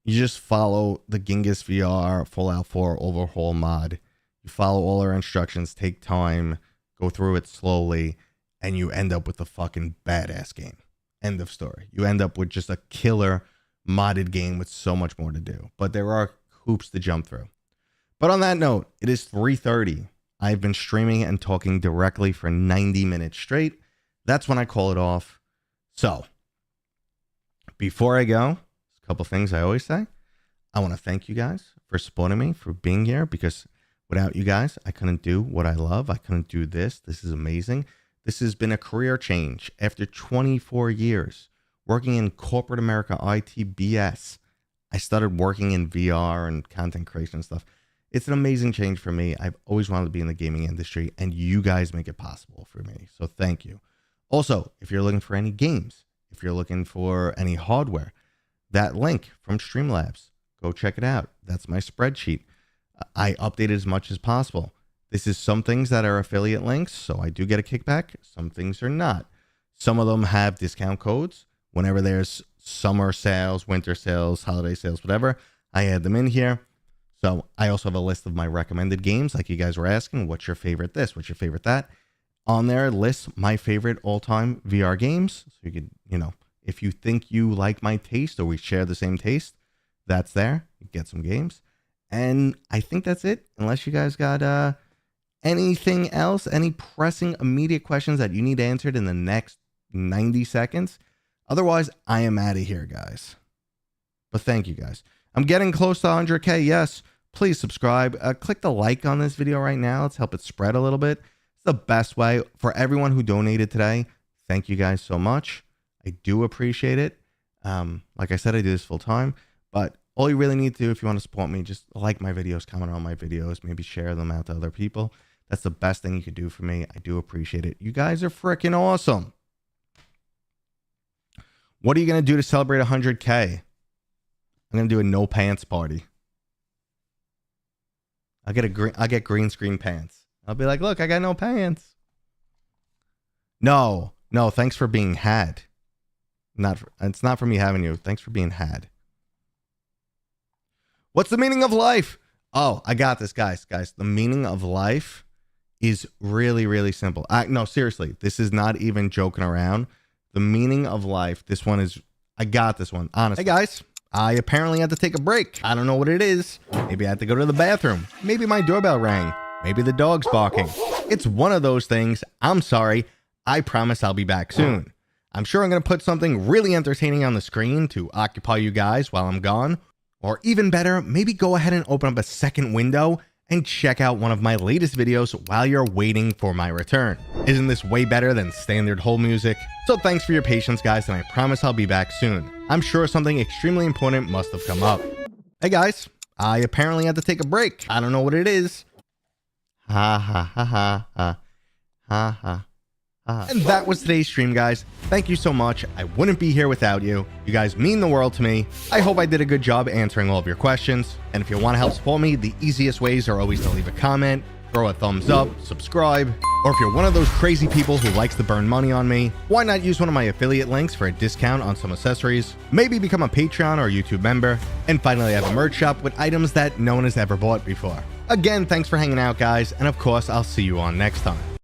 you just follow the Genghis VR Fallout 4 overhaul mod. You follow all our instructions, take time, go through it slowly, and you end up with a fucking badass game. End of story. You end up with just a killer modded game with so much more to do. But there are hoops to jump through. But on that note, it is 3:30. I've been streaming and talking directly for 90 minutes straight. That's when I call it off. So before I go, a couple things I always say. I want to thank you guys for supporting me, for being here, because without you guys, I couldn't do what I love. I couldn't do this. This is amazing. This has been a career change. After 24 years working in corporate America, IT BS, I started working in VR and content creation and stuff. It's an amazing change for me. I've always wanted to be in the gaming industry, and you guys make it possible for me. So thank you. Also, if you're looking for any games, if you're looking for any hardware, that link from Streamlabs, go check it out. That's my spreadsheet. I update it as much as possible. This is some things that are affiliate links, so I do get a kickback. Some things are not. Some of them have discount codes. Whenever there's summer sales, winter sales, holiday sales, whatever, I add them in here. So I also have a list of my recommended games, like you guys were asking. What's your favorite this? What's your favorite that? On there lists my favorite all-time VR games. So you could, if you think you like my taste or we share the same taste, that's there. You get some games. And I think that's it. Unless you guys got anything else, any pressing immediate questions that you need answered in the next 90 seconds. Otherwise, I am out of here, guys. But thank you, guys. I'm getting close to 100K. Yes, please subscribe. Click the like on this video right now. Let's help it spread a little bit. It's the best way for everyone who donated today. Thank you guys so much. I do appreciate it. Like I said, I do this full time, but all you really need to do if you want to support me, just like my videos, comment on my videos, maybe share them out to other people. That's the best thing you could do for me. I do appreciate it. You guys are freaking awesome. What are you going to do to celebrate 100K? I'm going to do a no pants party. I'll get green screen pants. I'll be like, look, I got no pants. No, thanks for being had. It's not for me having you. Thanks for being had. What's the meaning of life? Oh, I got this, guys. The meaning of life is really, really simple. No, seriously, this is not even joking around. The meaning of life, this one is, I got this one, honestly. Hey, guys, I apparently had to take a break. I don't know what it is. Maybe I had to go to the bathroom. Maybe my doorbell rang. Maybe the dog's barking. It's one of those things. I'm sorry. I promise I'll be back soon. I'm sure I'm going to put something really entertaining on the screen to occupy you guys while I'm gone. Or even better, maybe go ahead and open up a second window and check out one of my latest videos while you're waiting for my return. Isn't this way better than standard hold music? So thanks for your patience, guys, and I promise I'll be back soon. I'm sure something extremely important must have come up. Hey guys, I apparently had to take a break. I don't know what it is. Ha ha ha ha ha ha ha. And that was today's stream, guys. Thank you so much. I wouldn't be here without you. You guys mean the world to me. I hope I did a good job answering all of your questions. And if you want to help support me, the easiest ways are always to leave a comment, throw a thumbs up, subscribe, or if you're one of those crazy people who likes to burn money on me, why not use one of my affiliate links for a discount on some accessories? Maybe become a Patreon or YouTube member. And finally, I have a merch shop with items that no one has ever bought before. Again, thanks for hanging out, guys. And of course, I'll see you on next time.